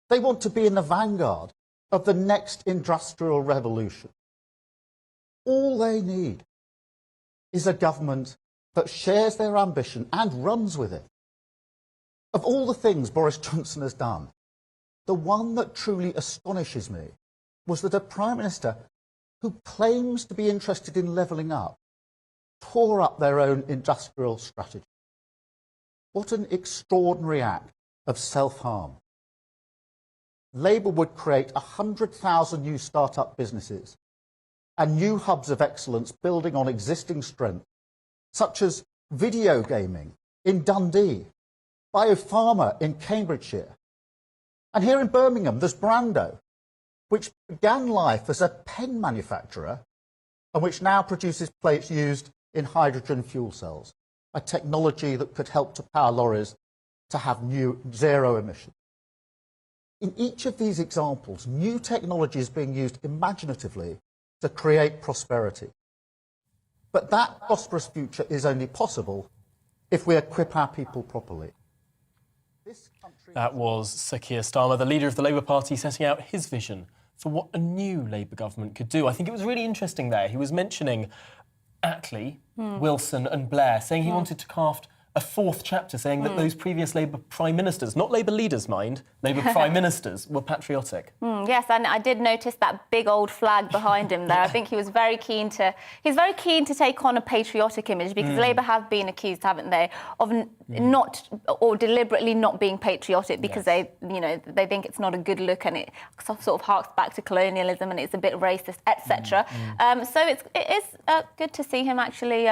They want to be in the vanguard of the next industrial revolution. All they need is a government that shares their ambition and runs with it. Of all the things Boris Johnson has done, the one that truly astonishes me was that a Prime Minister who claims to be interested in levelling up tore up their own industrial strategy. What an extraordinary act of self-harm. Labour would create 100,000 new start-up businesses and new hubs of excellence building on existing strengths, such as video gaming in Dundee, biopharma in Cambridgeshire. And here in Birmingham, there's Brando, which began life as a pen manufacturer and which now produces plates used in hydrogen fuel cells, a technology that could help to power lorries to have zero emissions. In each of these examples, new technology is being used imaginatively to create prosperity. But that prosperous future is only possible if we equip our people properly. That was Sir Keir Starmer, the leader of the Labour Party, setting out his vision for what a new Labour government could do. I think it was really interesting there. He was mentioning Attlee, Wilson and Blair, saying he wanted to craft a fourth chapter, saying that those previous Labour Prime Ministers, not Labour leaders, mind, Labour Prime Ministers, were patriotic. Yes, and I did notice that big old flag behind him there. I think he was very keen to take on a patriotic image, because Labour have been accused, haven't they, of not, or deliberately not being patriotic, because they think it's not a good look, and it sort of harks back to colonialism, and it's a bit racist, etc. So it is good to see him actually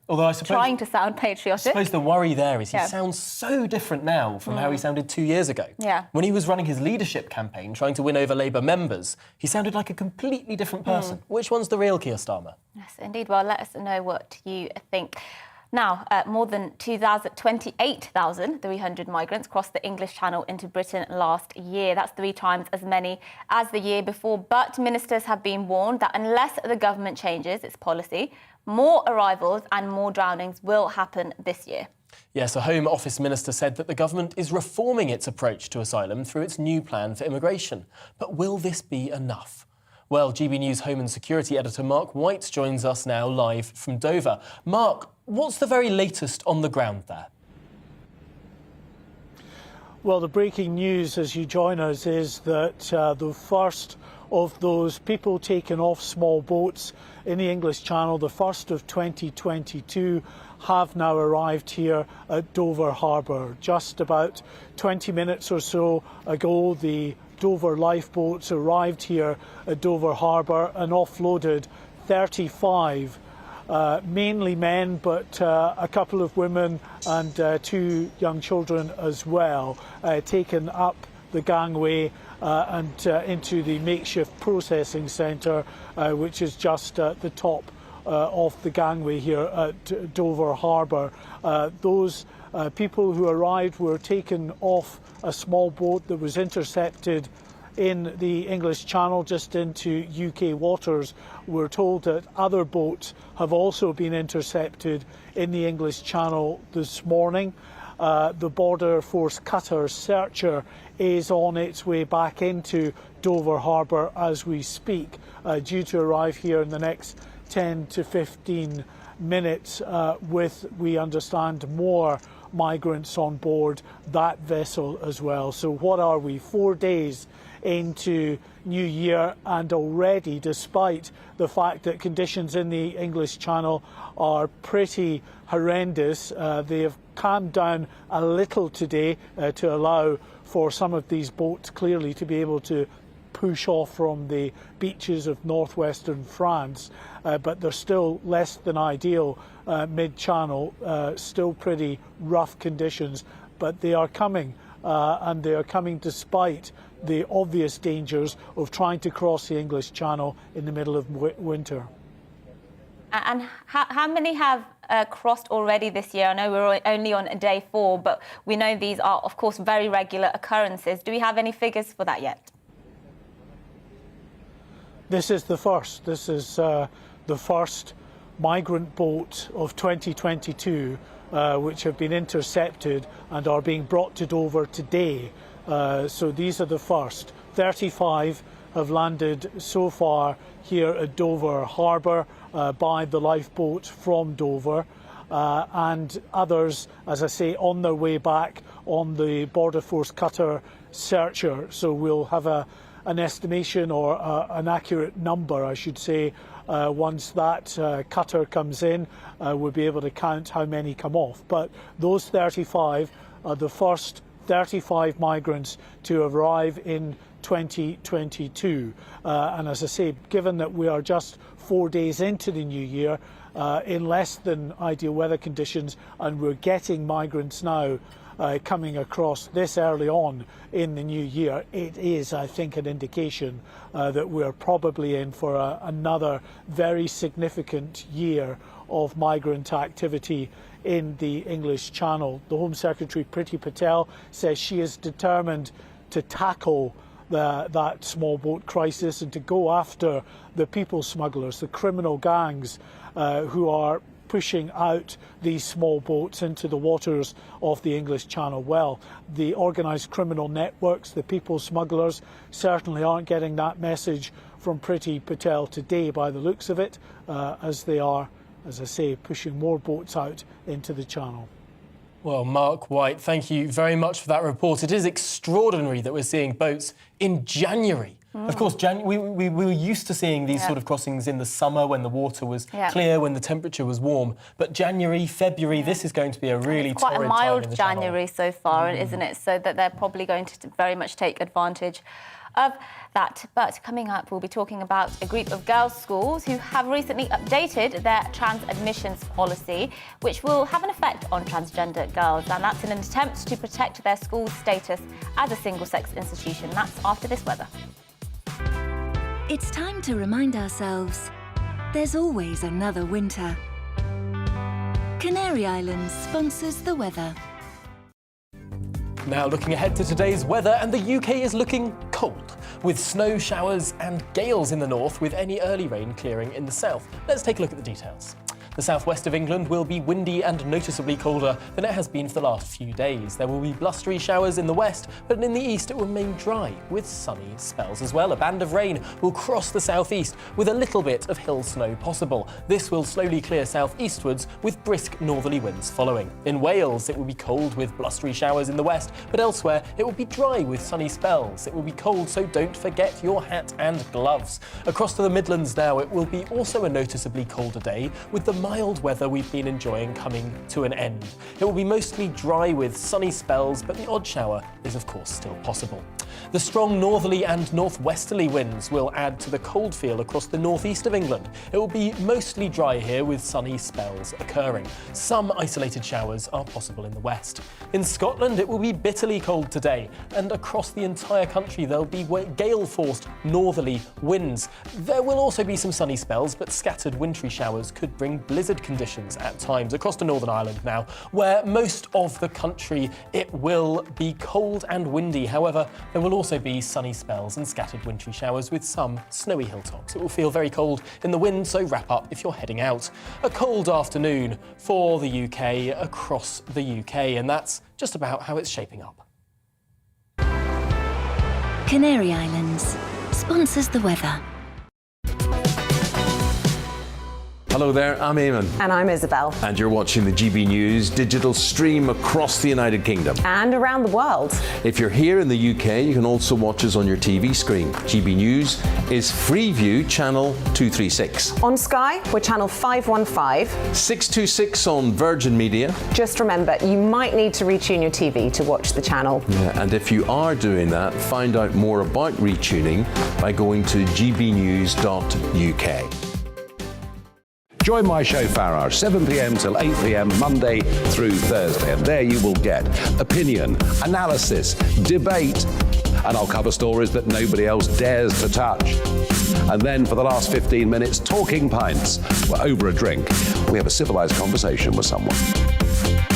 Although I suppose, trying to sound patriotic. I suppose the worry there is he sounds so different now from how he sounded 2 years ago. Yeah. When he was running his leadership campaign, trying to win over Labour members, he sounded like a completely different person. Which one's the real Keir Starmer? Yes, indeed. Well, let us know what you think. Now, more than 28,300 migrants crossed the English Channel into Britain last year. That's 3 times as many as the year before. But ministers have been warned that unless the government changes its policy, more arrivals and more drownings will happen this year. Yes, a Home Office minister said that the government is reforming its approach to asylum through its new plan for immigration. But will this be enough? Well, GB News Home and Security editor Mark White joins us now live from Dover. Mark, what's the very latest on the ground there? Well, the breaking news as you join us is that the first of those people taken off small boats in the English Channel, the first of 2022, have now arrived here at Dover Harbour. Just about 20 minutes or so ago, the Dover lifeboats arrived here at Dover Harbour and offloaded 35 mainly men, but a couple of women and 2 young children as well, taken up the gangway and into the makeshift processing centre, which is just at the top of the gangway here at Dover Harbour. Those people who arrived were taken off a small boat that was intercepted in the English Channel just into UK waters. We're told that other boats have also been intercepted in the English Channel this morning. The Border Force cutter Searcher is on its way back into Dover Harbour as we speak, due to arrive here in the next 10 to 15 minutes with, we understand, more migrants on board that vessel as well. So what are we, 4 days into New Year, and already, despite the fact that conditions in the English Channel are pretty horrendous, they have calmed down a little today to allow for some of these boats clearly to be able to push off from the beaches of northwestern France, but they're still less than ideal mid-channel, still pretty rough conditions, but they are coming, and they are coming despite the obvious dangers of trying to cross the English Channel in the middle of winter. And how many have crossed already this year? I know we're only on day 4, but we know these are, of course, very regular occurrences. Do we have any figures for that yet? This is the first. This is the first migrant boat of 2022 which have been intercepted and are being brought to Dover today. So these are the first. 35 have landed so far here at Dover Harbour by the lifeboat from Dover, and others, as I say, on their way back on the Border Force cutter Searcher. So we'll have an estimation, or an accurate number, I should say, once that cutter comes in. We'll be able to count how many come off. But those 35 are the first 35 migrants to arrive in 2022. And as I say, given that we are just 4 days into the new year, in less than ideal weather conditions, and we're getting migrants now coming across this early on in the new year, it is, I think, an indication that we're probably in for another very significant year of migrant activity in the English Channel. The Home Secretary, Priti Patel, says she is determined to tackle that small boat crisis and to go after the people smugglers, the criminal gangs who are pushing out these small boats into the waters of the English Channel. Well, the organised criminal networks, the people smugglers, certainly aren't getting that message from Priti Patel today by the looks of it, as they are, as I say, pushing more boats out into the Channel. Well, Mark White, thank you very much for that report. It is extraordinary that we're seeing boats in January. Of course, we were used to seeing these sort of crossings in the summer when the water was clear, when the temperature was warm. But January, February, this is going to be a really quite a torrid mild time in the January so far, isn't it? So that they're probably going to very much take advantage of that. But coming up, we'll be talking about a group of girls' schools who have recently updated their trans admissions policy, which will have an effect on transgender girls. And that's in an attempt to protect their school's status as a single-sex institution. That's after this weather. It's time to remind ourselves there's always another winter. Canary Islands sponsors the weather. Now looking ahead to today's weather, and the UK is looking cold, with snow showers and gales in the north, with any early rain clearing in the south. Let's take a look at the details. The southwest of England will be windy and noticeably colder than it has been for the last few days. There will be blustery showers in the west, but in the east it will remain dry with sunny spells as well. A band of rain will cross the southeast with a little bit of hill snow possible. This will slowly clear southeastwards with brisk northerly winds following. In Wales it will be cold with blustery showers in the west, but elsewhere it will be dry with sunny spells. It will be cold, so don't forget your hat and gloves. Across to the Midlands now, it will be also a noticeably colder day with the mild weather we've been enjoying coming to an end. It will be mostly dry with sunny spells, but the odd shower is of course still possible. The strong northerly and northwesterly winds will add to the cold feel across the northeast of England. It will be mostly dry here with sunny spells occurring. Some isolated showers are possible in the west. In Scotland, it will be bitterly cold today, and across the entire country there'll be gale-forced northerly winds. There will also be some sunny spells, but scattered wintry showers could bring blizzard conditions at times across to Northern Ireland now, where most of the country it will be cold and windy. However, there will also be sunny spells and scattered wintry showers with some snowy hilltops. It will feel very cold in the wind, so wrap up if you're heading out. A cold afternoon for the UK, across the UK, and that's just about how it's shaping up. Canary Islands sponsors the weather. Hello there, I'm Eamon. And I'm Isabel. And you're watching the GB News digital stream across the United Kingdom. And around the world. If you're here in the UK, you can also watch us on your TV screen. GB News is Freeview channel 236. On Sky, we're channel 515. 626 on Virgin Media. Just remember, you might need to retune your TV to watch the channel. Yeah, and if you are doing that, find out more about retuning by going to gbnews.uk. Join my show Farage, 7 p.m. till 8 p.m. Monday through Thursday, and there you will get opinion, analysis, debate, and I'll cover stories that nobody else dares to touch. And then for the last 15 minutes, talking pints. We're over a drink. We have a civilised conversation with someone.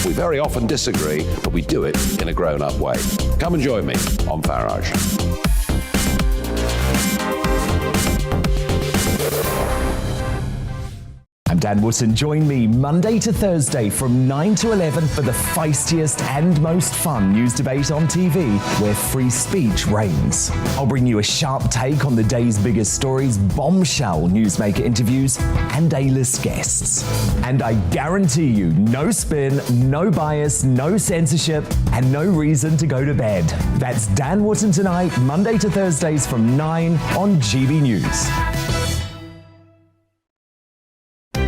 We very often disagree, but we do it in a grown-up way. Come and join me on Farage. I'm Dan Wootton. Join me Monday to Thursday from 9 to 11 for the feistiest and most fun news debate on TV, where free speech reigns. I'll bring you a sharp take on the day's biggest stories, bombshell newsmaker interviews, and A-list guests. And I guarantee you, no spin, no bias, no censorship, and no reason to go to bed. That's Dan Wootton tonight, Monday to Thursdays from 9 on GB News.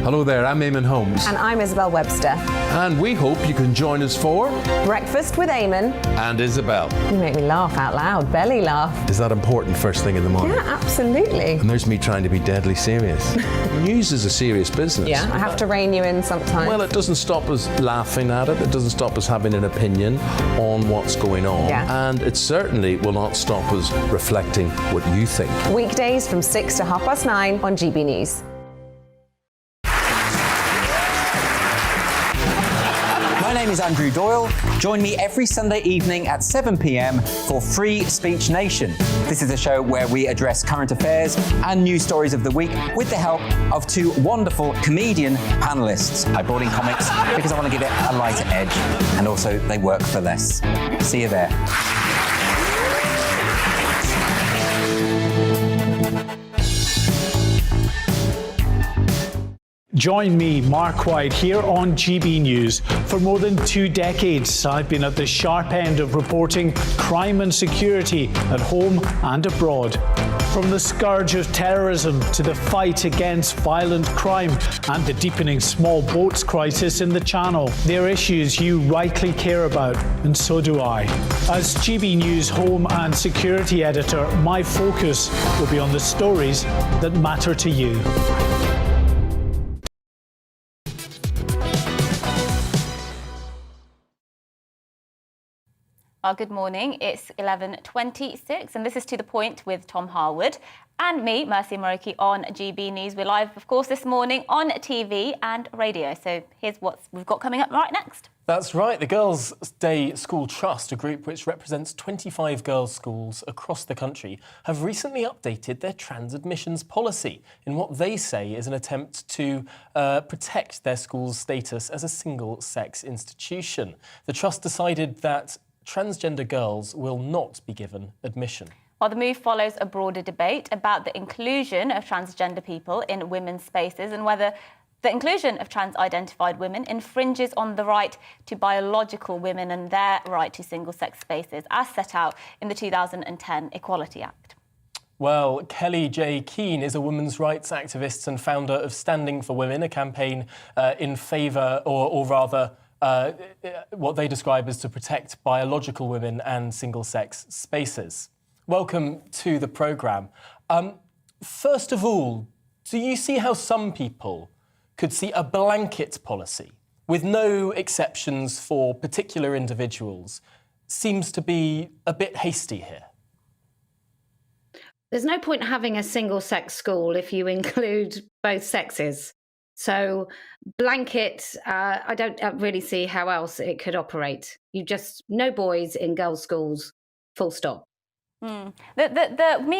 Hello there, I'm Eamon Holmes. And I'm Isabel Webster. And we hope you can join us for Breakfast with Eamon and Isabel. You make me laugh out loud, belly laugh. Is that important first thing in the morning? Yeah, absolutely. And there's me trying to be deadly serious. News is a serious business. Yeah, I have to rein you in sometimes. Well, it doesn't stop us laughing at it. It doesn't stop us having an opinion on what's going on. Yeah. And it certainly will not stop us reflecting what you think. Weekdays from 6 to 9:30 on GB News. My name is Andrew Doyle. Join me every Sunday evening at 7 p.m. for Free Speech Nation. This is a show where we address current affairs and news stories of the week with the help of two wonderful comedian panellists. I brought in comics because I want to give it a lighter edge, and also they work for less. See you there. Join me, Mark White, here on GB News. For more than 2 decades, I've been at the sharp end of reporting crime and security at home and abroad. From the scourge of terrorism to the fight against violent crime and the deepening small boats crisis in the Channel, they're issues you rightly care about, and so do I. As GB News Home and Security Editor, my focus will be on the stories that matter to you. Well, good morning. It's 11:26 and this is To The Point with Tom Harwood and me, Mercy Moroki, on GB News. We're live, of course, this morning on TV and radio. So here's what we've got coming up right next. That's right. The Girls' Day School Trust, a group which represents 25 girls' schools across the country, have recently updated their trans admissions policy in what they say is an attempt to protect their school's status as a single-sex institution. The Trust decided that transgender girls will not be given admission. Well, the move follows a broader debate about the inclusion of transgender people in women's spaces and whether the inclusion of trans-identified women infringes on the right to biological women and their right to single-sex spaces, as set out in the 2010 Equality Act. Well, Kelly J. Keane is a women's rights activist and founder of Standing for Women, a campaign in favour, or rather, what they describe as to protect biological women and single-sex spaces. Welcome to the programme. First of all, do you see how some people could see a blanket policy with no exceptions for particular individuals seems to be a bit hasty here? There's no point having a single-sex school if you include both sexes. So blanket, I don't really see how else it could operate. You just, no boys in girls' schools, full stop. Me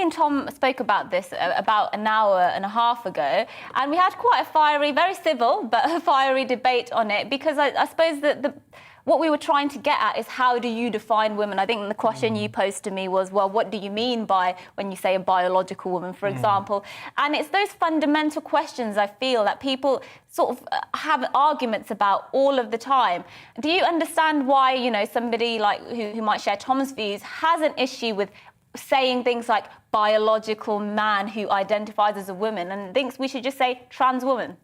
and Tom spoke about this about an hour and a half ago, and we had quite a fiery, very civil, but a fiery debate on it, because I suppose that what we were trying to get at is how do you define women? I think the question you posed to me was, well, what do you mean by when you say a biological woman, for example? And it's those fundamental questions, I feel, that people sort of have arguments about all of the time. Do you understand why, you know, somebody like who might share Tom's views has an issue with saying things like biological man who identifies as a woman and thinks we should just say trans woman?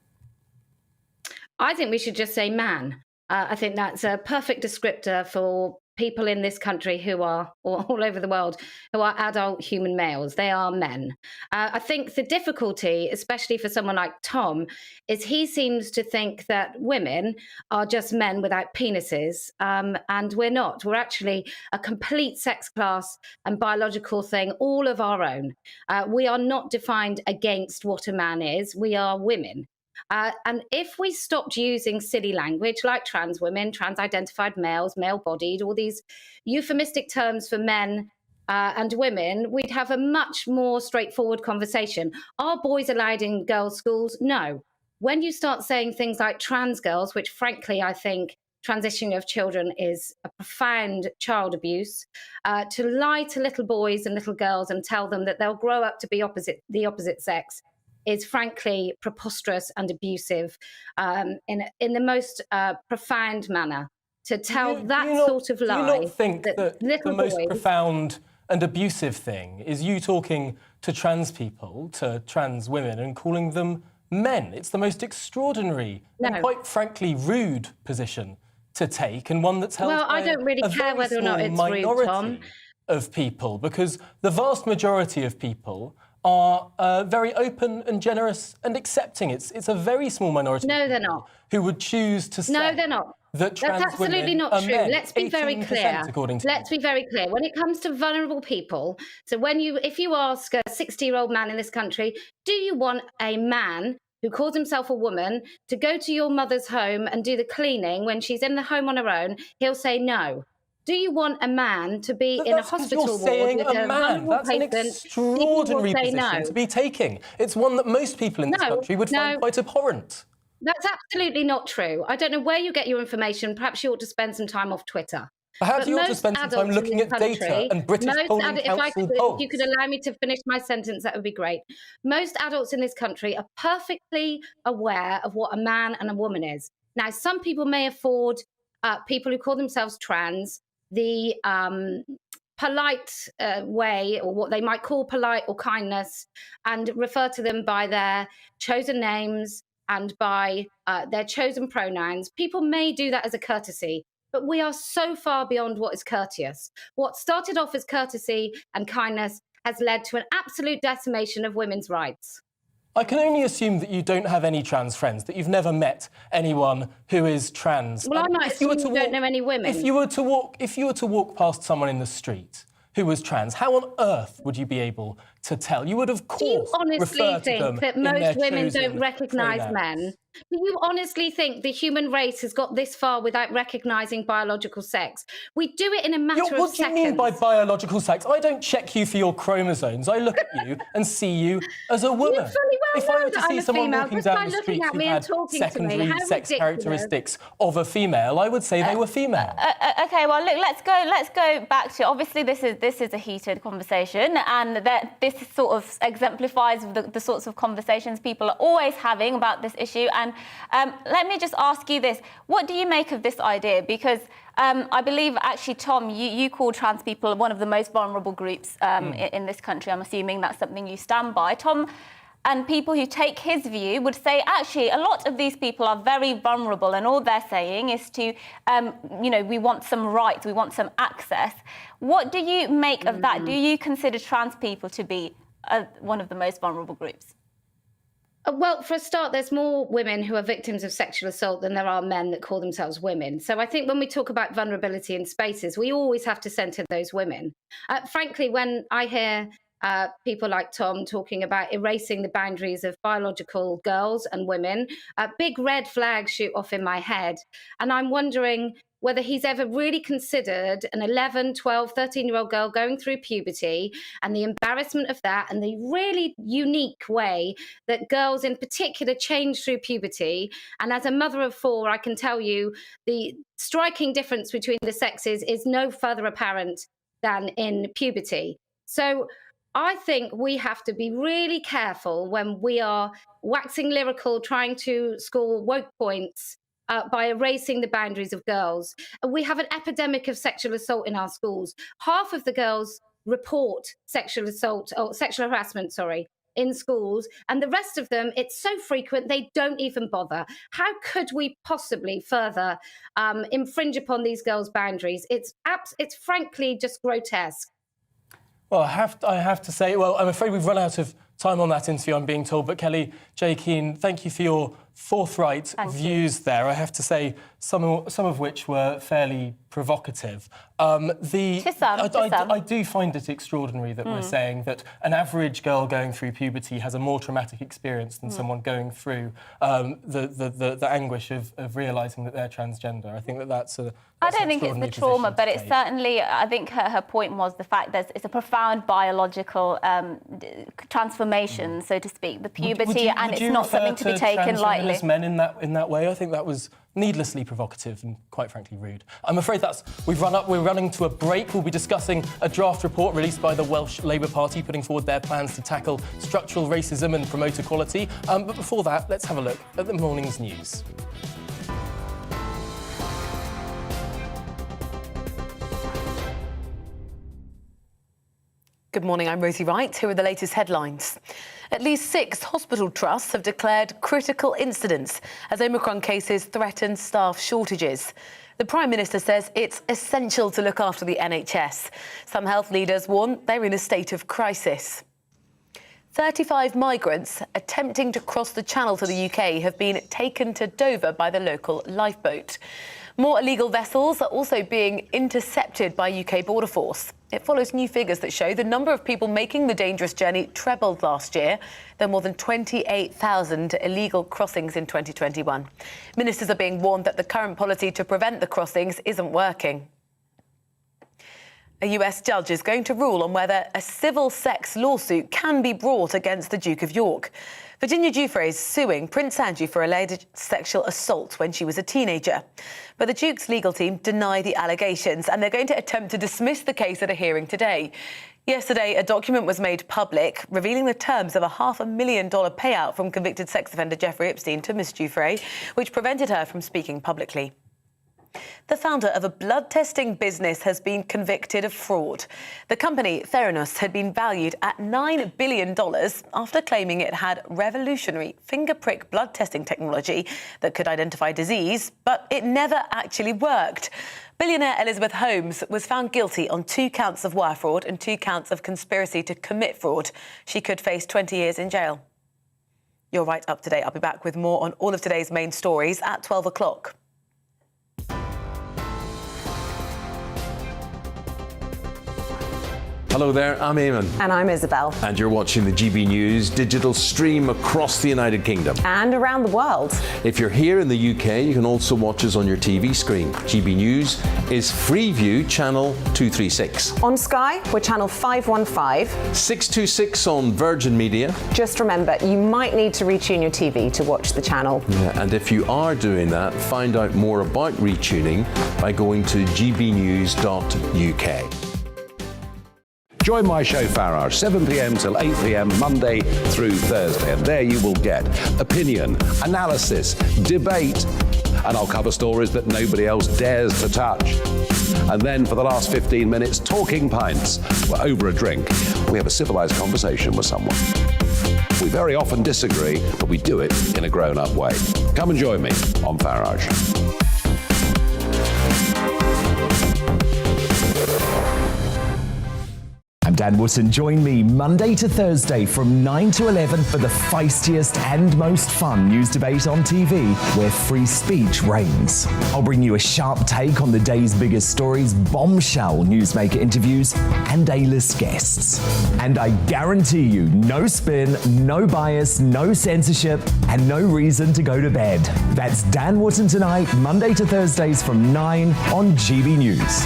I think we should just say man. I think that's a perfect descriptor for people in this country who are, or all over the world, who are adult human males. They are men. I think the difficulty, especially for someone like Tom, is he seems to think that women are just men without penises, and we're not. We're actually a complete sex class and biological thing, all of our own. We are not defined against what a man is. We are women. And if we stopped using silly language like trans women, trans-identified males, male-bodied, all these euphemistic terms for men and women, we'd have a much more straightforward conversation. Are boys allowed in girls' schools? No. When you start saying things like trans girls, which frankly I think transitioning of children is a profound child abuse, to lie to little boys and little girls and tell them that they'll grow up to be the opposite sex is frankly preposterous and abusive in the most profound manner. To tell sort of lie. Do you not think that the most profound and abusive thing is you talking to trans people, to trans women, and calling them men. It's the most extraordinary and, quite frankly, rude position to take, and one that's held Well, by I don't really a care very whether or not small it's rude, minority Tom. of people, because the vast majority of people are very open and generous and accepting. It's a very small minority No, of they're people not. who would choose to say No, they're not. that trans That's absolutely women not are true. men. Let's be very 18%, clear. according to Let's be very clear. When it comes to vulnerable people, so if you ask a 60-year-old man in this country, do you want a man who calls himself a woman to go to your mother's home and do the cleaning when she's in the home on her own? He'll say no. Do you want a man to be in a hospital you're ward saying with a a man? vulnerable That's an patient? extraordinary People will say position no. to be taking. It's one that most people in this country would find quite abhorrent. That's absolutely not true. I don't know where you get your information. Perhaps you ought to spend some time off Twitter. Perhaps But you ought to most spend some time adults in looking this at data country- and British most polling adu- council if polls. you could allow me to finish my sentence, that would be great. Most adults in this country are perfectly aware of what a man and a woman is. Now, some people may afford people who call themselves trans the polite way, or what they might call polite or kindness, and refer to them by their chosen names and by their chosen pronouns. People may do that as a courtesy, but we are so far beyond what is courteous. What started off as courtesy and kindness has led to an absolute decimation of women's rights. I can only assume that you don't have any trans friends, that you've never met anyone who is trans. Well, I might assume you don't know any women. If you were to walk past someone in the street who was trans, how on earth would you be able to tell? You would, of course, Do you honestly refer to them think that in their most women chosen don't recognise pronouns. men? Do you honestly think the human race has got this far without recognising biological sex? We do it in a matter of seconds. What do you mean by biological sex? I don't check you for your chromosomes. I look at you and see you as a woman. You fully well if know I were that to see I'm a someone female walking just down by the looking street at who me and had talking to me. secondary How sex ridiculous. characteristics of a female, I would say they were female. Okay, well, look, let's go back to, obviously this is a heated conversation, and that this sort of exemplifies the sorts of conversations people are always having about this issue. And let me just ask you this: what do you make of this idea? Because I believe, actually, Tom, you call trans people one of the most vulnerable groups in this country. I'm assuming that's something you stand by, Tom. And people who take his view would say, actually, a lot of these people are very vulnerable, and all they're saying is to, we want some rights, we want some access. What do you make of that? Do you consider trans people to be one of the most vulnerable groups? Well, for a start, there's more women who are victims of sexual assault than there are men that call themselves women. So I think when we talk about vulnerability in spaces, we always have to centre those women. Frankly, when I hear people like Tom talking about erasing the boundaries of biological girls and women, big red flags shoot off in my head. And I'm wondering whether he's ever really considered an 11, 12, 13-year-old girl going through puberty and the embarrassment of that, and the really unique way that girls in particular change through puberty. And as a mother of 4, I can tell you the striking difference between the sexes is no further apparent than in puberty. So I think we have to be really careful when we are waxing lyrical, trying to score woke points by erasing the boundaries of girls. We have an epidemic of sexual assault in our schools. Half of the girls report sexual assault or sexual harassment, in schools, and the rest of them, it's so frequent they don't even bother. How could we possibly further infringe upon these girls' boundaries? It's frankly just grotesque. Well, I have to say, I'm afraid we've run out of time on that interview, I'm being told. But Kelly J. Keane, thank you for your forthright views there. I have to say, some of which were fairly provocative. I do find it extraordinary that we're saying that an average girl going through puberty has a more traumatic experience than someone going through the anguish of realising that they're transgender. I think that's I don't think it's the trauma, but it's certainly, I think her point was the fact that it's a profound biological transformation, so to speak, the puberty, and it's not something to be taken lightly. As men in that way, I think that was needlessly provocative and quite frankly rude. I'm afraid we're running to a break. We'll be discussing a draft report released by the Welsh Labour Party putting forward their plans to tackle structural racism and promote equality. But before that, let's have a look at the morning's news. Good Good morning, I'm Rosie Wright. Here are the latest headlines. At least 6 hospital trusts have declared critical incidents as Omicron cases threaten staff shortages. The Prime Minister says it's essential to look after the NHS. Some health leaders warn they're in a state of crisis. 35 migrants attempting to cross the Channel to the UK have been taken to Dover by the local lifeboat. More illegal vessels are also being intercepted by UK Border Force. It follows new figures that show the number of people making the dangerous journey trebled last year. There are more than 28,000 illegal crossings in 2021. Ministers are being warned that the current policy to prevent the crossings isn't working. A US judge is going to rule on whether a civil sex lawsuit can be brought against the Duke of York. Virginia Giuffre is suing Prince Andrew for alleged sexual assault when she was a teenager. But the Duke's legal team deny the allegations, and they're going to attempt to dismiss the case at a hearing today. Yesterday, a document was made public revealing the terms of a $500,000 payout from convicted sex offender Jeffrey Epstein to Miss Giuffre, which prevented her from speaking publicly. The founder of a blood testing business has been convicted of fraud. The company, Theranos, had been valued at $9 billion after claiming it had revolutionary finger prick blood testing technology that could identify disease, but it never actually worked. Billionaire Elizabeth Holmes was found guilty on 2 counts of wire fraud and 2 counts of conspiracy to commit fraud. She could face 20 years in jail. You're right up to date. I'll be back with more on all of today's main stories at 12 o'clock. Hello there, I'm Eamon. And I'm Isabel. And you're watching the GB News digital stream across the United Kingdom. And around the world. If you're here in the UK, you can also watch us on your TV screen. GB News is Freeview Channel 236. On Sky, we're Channel 515. 626 on Virgin Media. Just remember, you might need to retune your TV to watch the channel. Yeah, and if you are doing that, find out more about retuning by going to gbnews.uk. Join my show Farage, 7 p.m. till 8 p.m. Monday through Thursday. And there you will get opinion, analysis, debate, and I'll cover stories that nobody else dares to touch. And then for the last 15 minutes, talking pints. We're over a drink. We have a civilized conversation with someone. We very often disagree, but we do it in a grown-up way. Come and join me on Farage. I'm Dan Wootton. Join me Monday to Thursday from 9 to 11 for the feistiest and most fun news debate on TV, where free speech reigns. I'll bring you a sharp take on the day's biggest stories, bombshell newsmaker interviews, and A-list guests. And I guarantee you, no spin, no bias, no censorship, and no reason to go to bed. That's Dan Wootton tonight, Monday to Thursdays from 9 on GB News.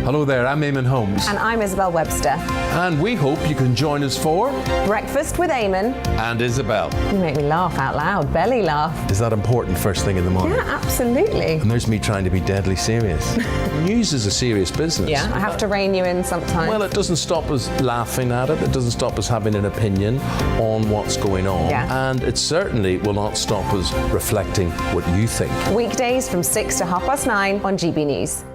Hello there, I'm Eamon Holmes. And I'm Isabel Webster. And we hope you can join us for Breakfast with Eamon. And Isabel. You make me laugh out loud, belly laugh. Is that important first thing in the morning? Yeah, absolutely. And there's me trying to be deadly serious. News is a serious business. Yeah, I have to rein you in sometimes. Well, it doesn't stop us laughing at it. It doesn't stop us having an opinion on what's going on. Yeah. And it certainly will not stop us reflecting what you think. Weekdays from 6 to 9:30 on GB News.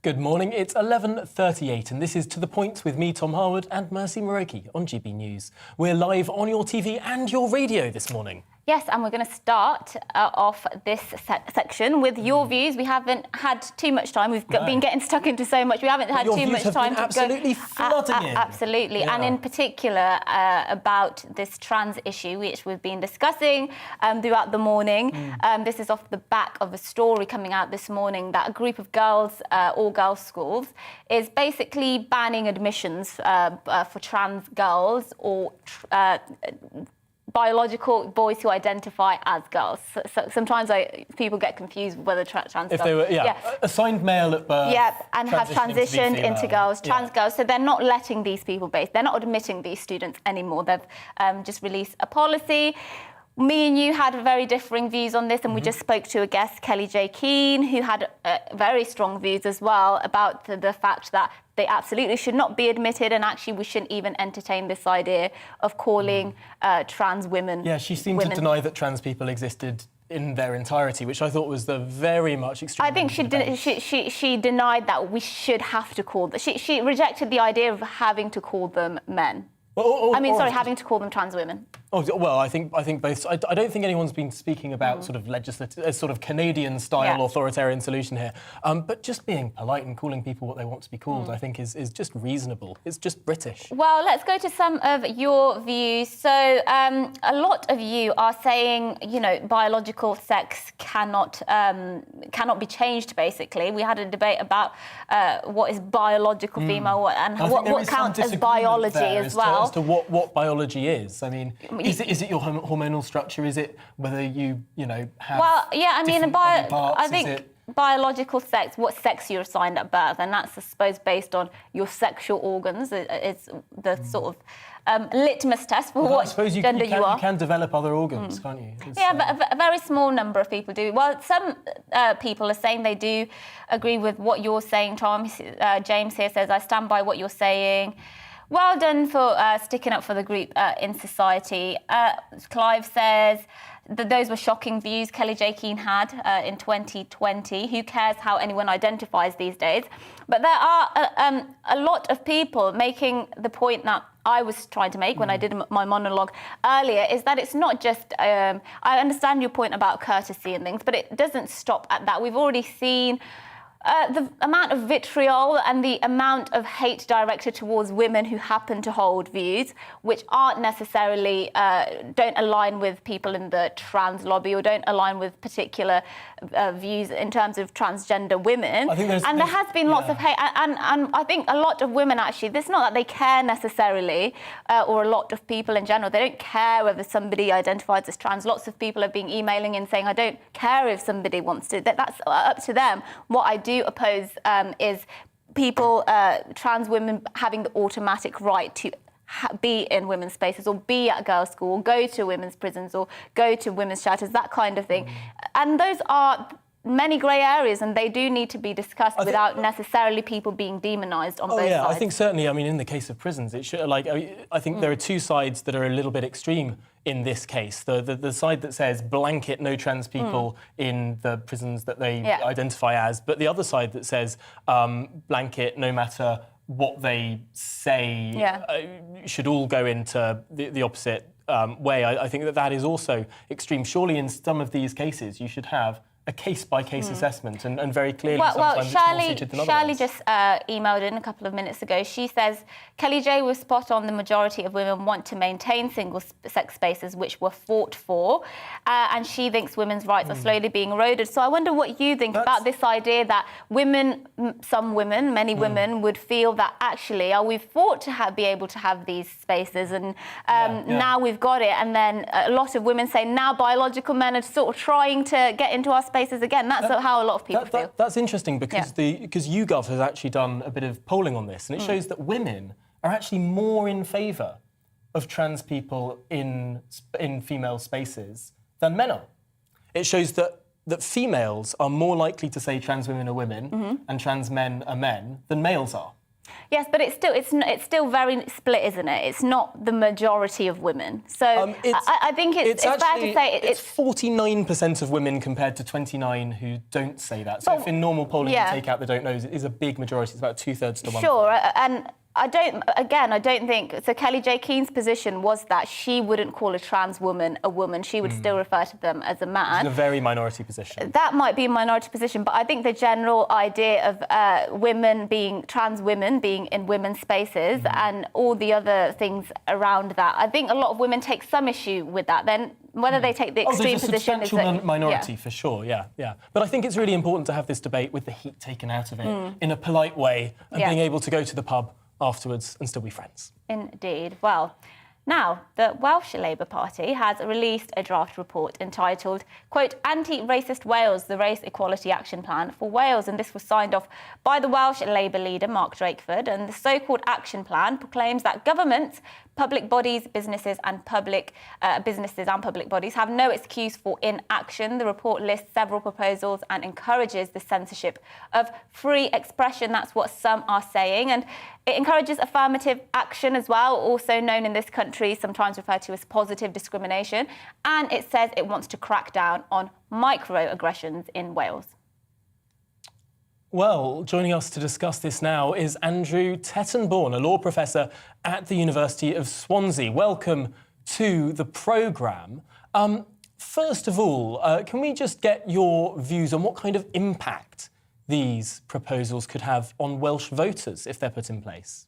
Good morning, it's 11:38 and this is To The Point with me, Tom Harwood, and Mercy Moroki on GB News. We're live on your TV and your radio this morning. Yes, and we're going to start off this section with your views. We haven't had too much time. We've been getting stuck into so much. We haven't had too much time to absolutely go. Flooding in. Absolutely, Yeah. and in particular about this trans issue, which we've been discussing throughout the morning. This is off the back of a story coming out this morning that a group of girls, all girls schools, is basically banning admissions for trans girls or biological boys who identify as girls. So sometimes people get confused whether trans If girls. they were, assigned male at birth. Yeah, and have transitioning to be transitioned into female. girls, trans girls. So they're not letting these people they're not admitting these students anymore. They've just released a policy. Me and you had very differing views on this, and we just spoke to a guest, Kelly J. Keane, who had very strong views as well about the fact that they absolutely should not be admitted, and actually we shouldn't even entertain this idea of calling trans women. Yeah, she seemed to deny that trans people existed in their entirety, which I thought was the very much extreme. I think she denied that we should have to call them. She rejected the idea of having to call them men. Having to call them trans women. Oh, well, I think both. I don't think anyone's been speaking about sort of legislative, sort of Canadian-style authoritarian solution here. But just being polite and calling people what they want to be called, I think, is just reasonable. It's just British. Well, let's go to some of your views. So, a lot of you are saying, biological sex cannot be changed. Basically, we had a debate about what is biological female and what counts as biology as well. As to what biology is. I mean, is it your hormonal structure? Is it whether you have? Well, yeah. I mean, parts? I think biological sex, what sex you're assigned at birth, and that's, I suppose, based on your sexual organs. It's the sort of litmus test for what gender you are. You can develop other organs, can't you? But a very small number of people do. Well, some people are saying they do agree with what you're saying, Tom. James here says, I stand by what you're saying. Well done for sticking up for the group in society. Clive says that those were shocking views Kelly J. Keane had in 2020. Who cares how anyone identifies these days? But there are a lot of people making the point that I was trying to make when I did my monologue earlier, is that it's not just... I understand your point about courtesy and things, but it doesn't stop at that. We've already seen... the amount of vitriol and the amount of hate directed towards women who happen to hold views which aren't necessarily, don't align with people in the trans lobby or don't align with particular views in terms of transgender women. And there has been lots of hate. And I think a lot of women actually, it's not that they care necessarily, or a lot of people in general, they don't care whether somebody identifies as trans. Lots of people have been emailing and saying, I don't care if somebody wants to. That's up to them. What I do oppose is people, trans women, having the automatic right to be in women's spaces or be at girls' school, or go to women's prisons or go to women's shelters, that kind of thing. And those are many grey areas, and they do need to be discussed without necessarily people being demonised on both sides. I think certainly, I mean, in the case of prisons, it should, I think there are two sides that are a little bit extreme in this case. The side that says blanket no trans people in the prisons that they identify as, but the other side that says blanket no matter what they say should all go into the opposite way. I think that is also extreme. Surely in some of these cases you should have a case-by-case assessment, and very clearly sometimes it's more suited than otherwise. Shirley just emailed in a couple of minutes ago. She says, Kelly J was spot on. The majority of women want to maintain single-sex spaces, which were fought for, and she thinks women's rights are slowly being eroded. So I wonder what you think about this idea that women, some women, many women, would feel that actually, we've fought to be able to have these spaces, and now we've got it. And then a lot of women say now biological men are sort of trying to get into our spaces again. That's how a lot of people feel. That's interesting because because YouGov has actually done a bit of polling on this, and it shows that women are actually more in favour of trans people in female spaces than men are. It shows that females are more likely to say trans women are women and trans men are men than males are. Yes, but it's still very split, isn't it? It's not the majority of women. So I think it's fair to say it's 49% of women compared to 29 who don't say that. So if in normal polling you take out the don't knows, it is a big majority. It's about 2/3 to 1/3. Sure, and I don't think... So Kelly J. Keane's position was that she wouldn't call a trans woman a woman. She would still refer to them as a man. It's a very minority position. That might be a minority position, but I think the general idea of trans women being in women's spaces and all the other things around that, I think a lot of women take some issue with that. Then whether they take the extreme position... There's a substantial minority, for sure, yeah. But I think it's really important to have this debate with the heat taken out of it in a polite way and being able to go to the pub afterwards and still be friends. Indeed. Well, now, the Welsh Labour Party has released a draft report entitled, quote, Anti-Racist Wales, the Race Equality Action Plan for Wales. And this was signed off by the Welsh Labour leader, Mark Drakeford. And the so-called action plan proclaims that governments Public bodies, businesses and public bodies have no excuse for inaction. The report lists several proposals and encourages the censorship of free expression. That's what some are saying. And it encourages affirmative action as well, also known in this country, sometimes referred to as positive discrimination. And it says it wants to crack down on microaggressions in Wales. Well, joining us to discuss this now is Andrew Tettenborn, a law professor at the University of Swansea. Welcome to the programme. First of all, can we just get your views on what kind of impact these proposals could have on Welsh voters if they're put in place?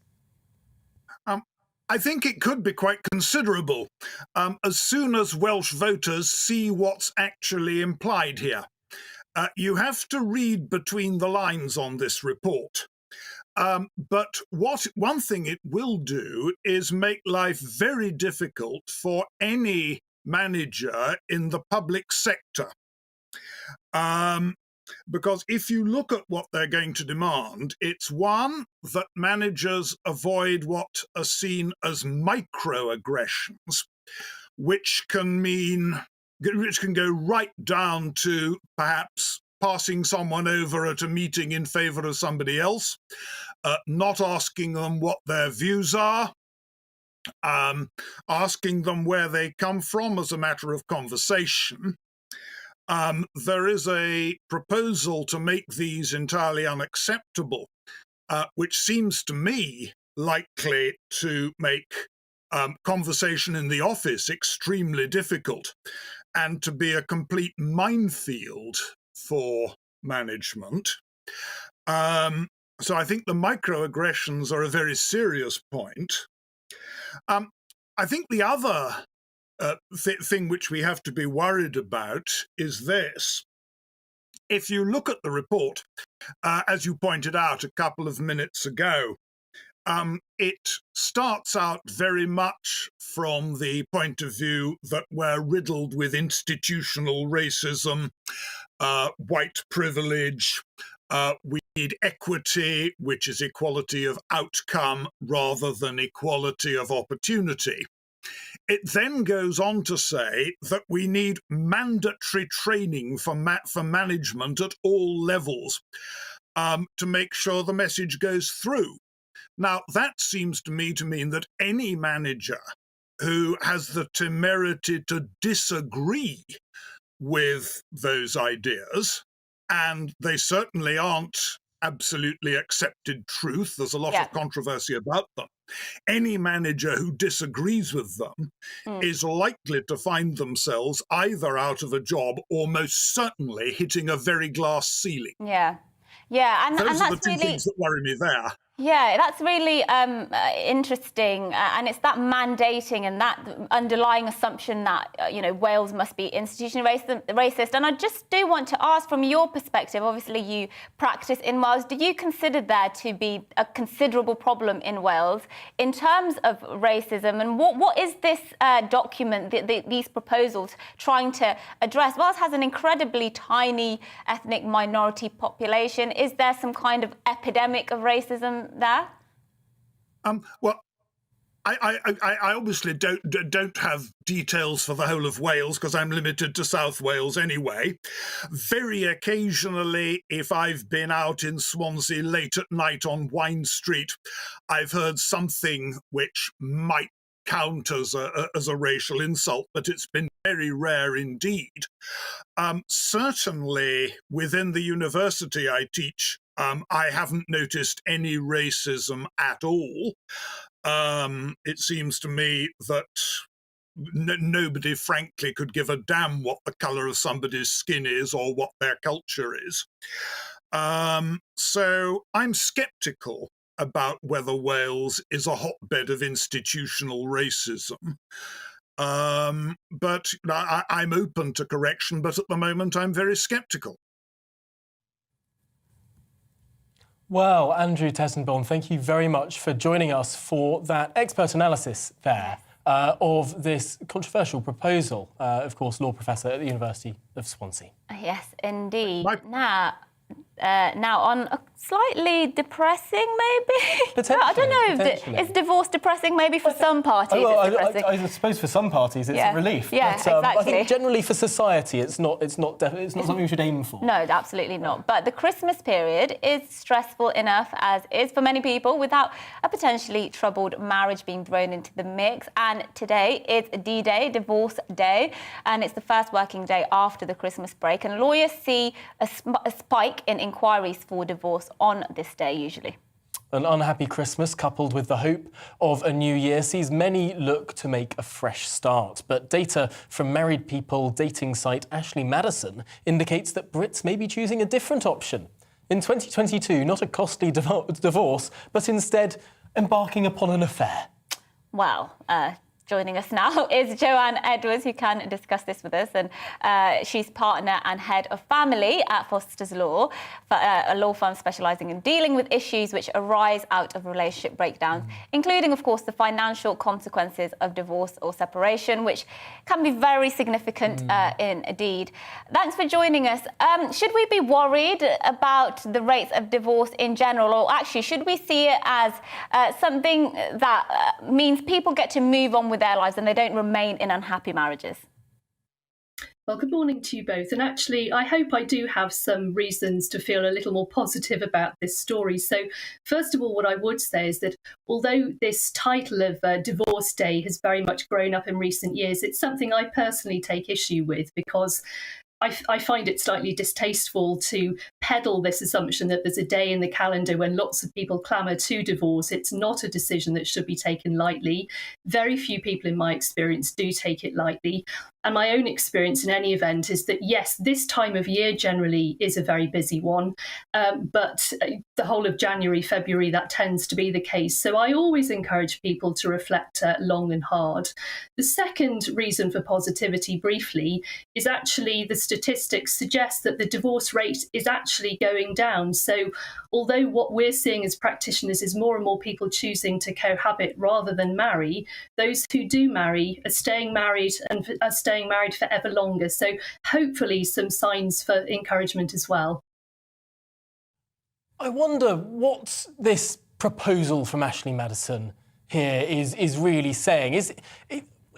I think it could be quite considerable as soon as Welsh voters see what's actually implied here. You have to read between the lines on this report. But one thing it will do is make life very difficult for any manager in the public sector. Because if you look at what they're going to demand, it's one, that managers avoid what are seen as microaggressions, which can go right down to perhaps passing someone over at a meeting in favour of somebody else, not asking them what their views are, asking them where they come from as a matter of conversation. There is a proposal to make these entirely unacceptable, which seems to me likely to make conversation in the office extremely difficult and to be a complete minefield for management. So I think the microaggressions are a very serious point. I think the other thing which we have to be worried about is this. If you look at the report, as you pointed out a couple of minutes ago, it starts out very much from the point of view that we're riddled with institutional racism, white privilege, we need equity, which is equality of outcome rather than equality of opportunity. It then goes on to say that we need mandatory training for management at all levels to make sure the message goes through. Now, that seems to me to mean that any manager who has the temerity to disagree with those ideas, and they certainly aren't absolutely accepted truth, there's a lot of controversy about them, any manager who disagrees with them is likely to find themselves either out of a job or most certainly hitting a very glass ceiling. And those are the that's two really things that worry me there. Yeah, that's really interesting, and it's that mandating and that underlying assumption that Wales must be institutionally racist. And I just do want to ask, from your perspective, obviously you practice in Wales, do you consider there to be a considerable problem in Wales in terms of racism? And what is this document, these proposals, trying to address? Wales has an incredibly tiny ethnic minority population. Is there some kind of epidemic of racism there? Well, I obviously don't have details for the whole of Wales because I'm limited to South Wales anyway. Very occasionally, if I've been out in Swansea late at night on Wine Street, I've heard something which might count as a racial insult, but it's been very rare indeed. Certainly within the university I teach, I haven't noticed any racism at all. It seems to me that nobody, frankly, could give a damn what the colour of somebody's skin is or what their culture is. So I'm sceptical about whether Wales is a hotbed of institutional racism. But I'm open to correction, but at the moment I'm very sceptical. Well, Andrew Tettenborn, thank you very much for joining us for that expert analysis there of this controversial proposal, of course, law professor at the University of Swansea. Yes, indeed. Now on slightly depressing, maybe? I don't know. Is divorce depressing? Maybe for some parties it's depressing. I suppose for some parties it's a relief. Yeah, but, exactly. I think generally for society it's not something we should aim for. No, absolutely not. But the Christmas period is stressful enough as is for many people without a potentially troubled marriage being thrown into the mix. And today is D-Day, Divorce Day, and it's the first working day after the Christmas break. And lawyers see a spike in inquiries for divorce on this day usually. An unhappy Christmas coupled with the hope of a new year sees many look to make a fresh start. But data from married people dating site Ashley Madison indicates that Brits may be choosing a different option. In 2022, not a costly divorce, but instead embarking upon an affair. Well, joining us now is Joanne Edwards, who can discuss this with us. And she's partner and head of family at Foster's Law, a law firm specialising in dealing with issues which arise out of relationship breakdowns, including, of course, the financial consequences of divorce or separation, which can be very significant indeed. Thanks for joining us. Should we be worried about the rates of divorce in general, or actually should we see it as something that means people get to move on with their lives and they don't remain in unhappy marriages? Well, good morning to you both. And actually, I hope I do have some reasons to feel a little more positive about this story. So, first of all, what I would say is that although this title of Divorce Day has very much grown up in recent years, it's something I personally take issue with because I find it slightly distasteful to peddle this assumption that there's a day in the calendar when lots of people clamour to divorce. It's not a decision that should be taken lightly. Very few people in my experience do take it lightly. And my own experience in any event is that, yes, this time of year generally is a very busy one, but the whole of January, February, that tends to be the case. So I always encourage people to reflect long and hard. The second reason for positivity, briefly, is actually the statistics suggest that the divorce rate is actually going down. So although what we're seeing as practitioners is more and more people choosing to cohabit rather than marry, those who do marry are staying married and are staying married for ever longer. So hopefully some signs for encouragement as well. I wonder what this proposal from Ashley Madison here is really saying.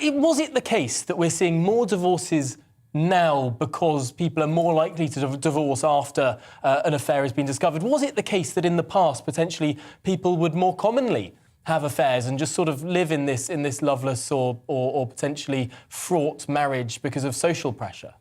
Was it the case that we're seeing more divorces now because people are more likely to divorce after an affair has been discovered? Was it the case that in the past, potentially, people would more commonly have affairs and just sort of live in this loveless or potentially fraught marriage because of social pressure?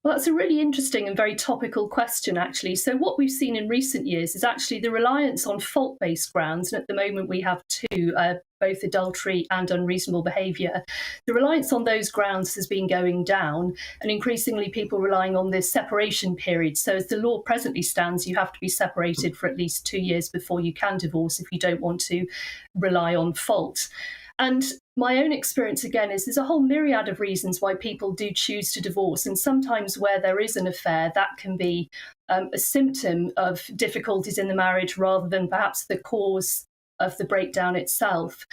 Well, that's a really interesting and very topical question, actually. So what we've seen in recent years is actually the reliance on fault-based grounds, and at the moment we have two, both adultery and unreasonable behaviour. The reliance on those grounds has been going down, and increasingly people relying on this separation period. So as the law presently stands, you have to be separated for at least 2 years before you can divorce if you don't want to rely on fault. And my own experience, again, is there's a whole myriad of reasons why people do choose to divorce. And sometimes where there is an affair, that can be a symptom of difficulties in the marriage rather than perhaps the cause of the breakdown itself.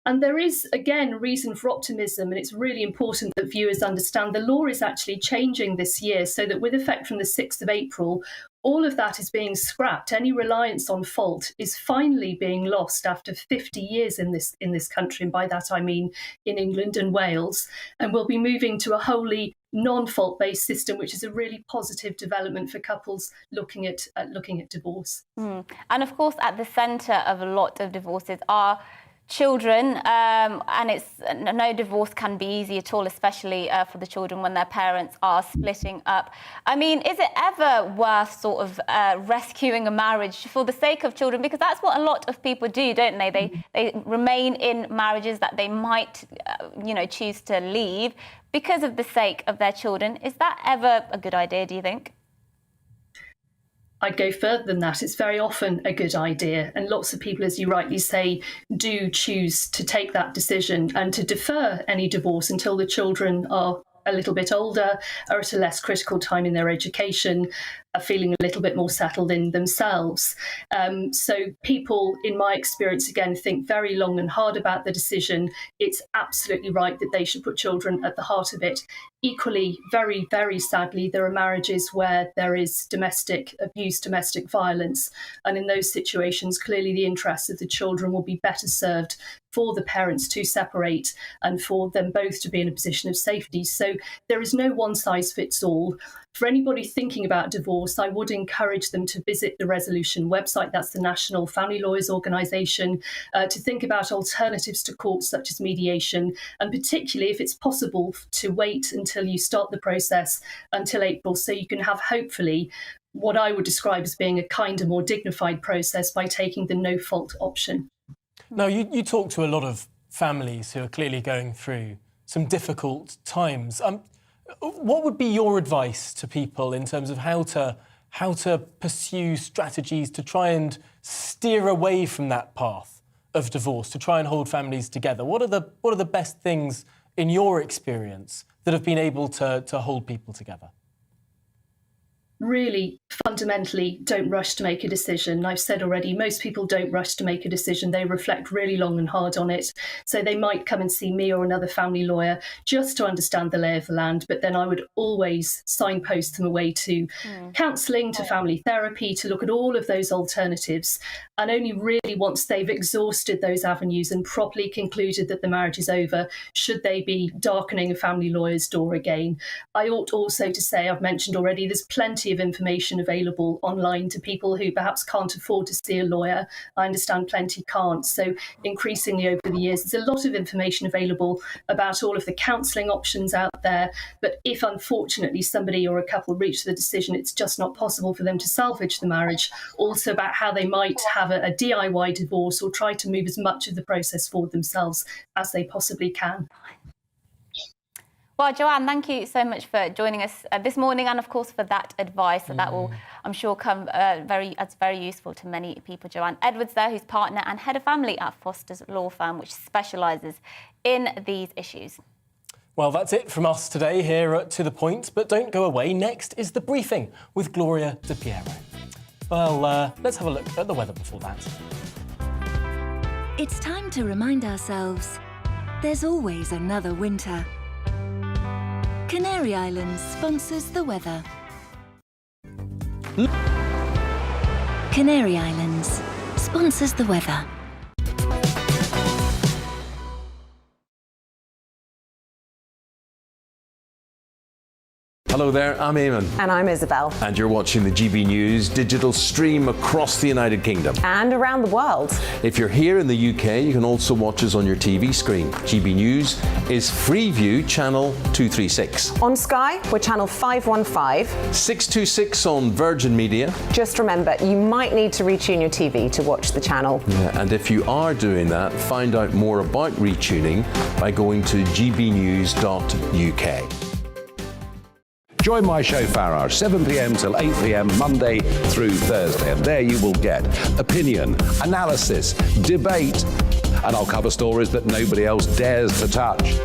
And there is, again, reason for optimism, and it's really important that viewers understand the law is actually changing this year so that with effect from the 6th of April, all of that is being scrapped. Any reliance on fault is finally being lost after 50 years in this country, and by that I mean in England and Wales. And we'll be moving to a wholly non-fault-based system, which is a really positive development for couples looking at divorce. And of course, at the centre of a lot of divorces are children, and it's no divorce can be easy at all, especially for the children when their parents are splitting up. I mean, is it ever worth sort of rescuing a marriage for the sake of children? Because that's what a lot of people do, don't they? They remain in marriages that they might, choose to leave because of the sake of their children. Is that ever a good idea, do you think? I'd go further than that. It's very often a good idea. And lots of people, as you rightly say, do choose to take that decision and to defer any divorce until the children are a little bit older or at a less critical time in their education. are feeling a little bit more settled in themselves. So people, in my experience, again, think very long and hard about the decision. It's absolutely right that they should put children at the heart of it. Equally, very, very sadly, there are marriages where there is domestic abuse, domestic violence. And in those situations, clearly the interests of the children will be better served for the parents to separate and for them both to be in a position of safety. So there is no one size fits all. For anybody thinking about divorce, I would encourage them to visit the Resolution website. That's the National Family Lawyers Organisation, to think about alternatives to courts such as mediation, and particularly if it's possible to wait until you start the process until April, so you can have hopefully what I would describe as being a kinder, more dignified process by taking the no-fault option. Now, you talk to a lot of families who are clearly going through some difficult times. What would be your advice to people in terms of how to pursue strategies to try and steer away from that path of divorce, to try and hold families together? What are the best things in your experience that have been able to hold people together? Really, fundamentally, don't rush to make a decision. I've said already, most people don't rush to make a decision. They reflect really long and hard on it. So they might come and see me or another family lawyer just to understand the lay of the land. But then I would always signpost them away to counselling, to family therapy, to look at all of those alternatives. And only really once they've exhausted those avenues and properly concluded that the marriage is over, should they be darkening a family lawyer's door again. I ought also to say, I've mentioned already, there's plenty of information available online to people who perhaps can't afford to see a lawyer. I understand plenty can't. So increasingly over the years, there's a lot of information available about all of the counselling options out there. But if unfortunately somebody or a couple reach the decision it's just not possible for them to salvage the marriage, also about how they might have a DIY divorce or try to move as much of the process forward themselves as they possibly can. Well, Joanne, thank you so much for joining us this morning, and of course for that advice. That will, I'm sure, come very useful to many people. Joanne Edwards there, who's partner and head of family at Foster's Law Firm, which specialises in these issues. Well, that's it from us today here at To The Point, but don't go away. Next is The Briefing with Gloria De Piero. Well, let's have a look at the weather before that. It's time to remind ourselves there's always another winter. Canary Islands sponsors the weather. Canary Islands sponsors the weather. Hello there, I'm Eamon. And I'm Isabel. And you're watching the GB News digital stream across the United Kingdom. And around the world. If you're here in the UK, you can also watch us on your TV screen. GB News is Freeview Channel 236. On Sky, we're Channel 515. 626 on Virgin Media. Just remember, you might need to retune your TV to watch the channel. Yeah, and if you are doing that, find out more about retuning by going to gbnews.uk. Join my show Farage, 7 p.m. till 8 p.m. Monday through Thursday. And there you will get opinion, analysis, debate, and I'll cover stories that nobody else dares to touch.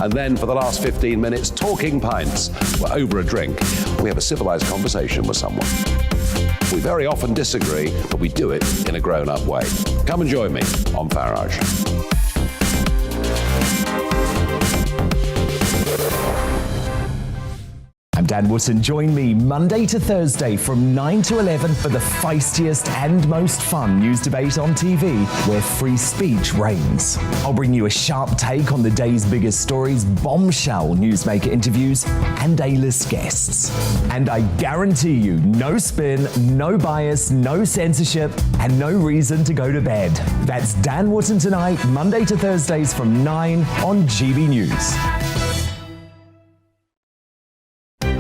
And then for the last 15 minutes, talking pints. We're over a drink. We have a civilised conversation with someone. We very often disagree, but we do it in a grown-up way. Come and join me on Farage. I'm Dan Wootton. Join me Monday to Thursday from 9 to 11 for the feistiest and most fun news debate on TV, where free speech reigns. I'll bring you a sharp take on the day's biggest stories, bombshell newsmaker interviews, and A-list guests. And I guarantee you, no spin, no bias, no censorship, and no reason to go to bed. That's Dan Wootton tonight, Monday to Thursdays from 9 on GB News.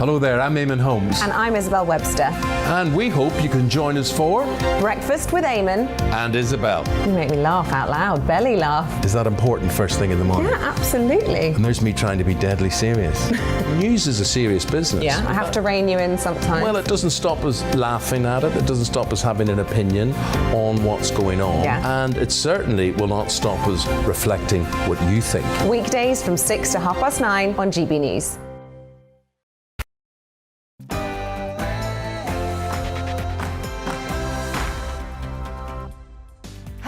Hello there, I'm Eamon Holmes. And I'm Isabel Webster. And we hope you can join us for Breakfast with Eamon and Isabel. You make me laugh out loud, belly laugh. Is that important first thing in the morning? Yeah, absolutely. And there's me trying to be deadly serious. News is a serious business. Yeah, I have to rein you in sometimes. Well, it doesn't stop us laughing at it. It doesn't stop us having an opinion on what's going on. Yeah. And it certainly will not stop us reflecting what you think. Weekdays from 6 to 9:30 on GB News.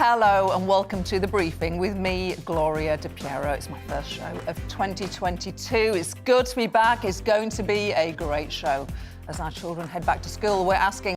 Hello and welcome to The Briefing with me, Gloria De Piero. It's my first show of 2022. It's good to be back. It's going to be a great show. As our children head back to school, we're asking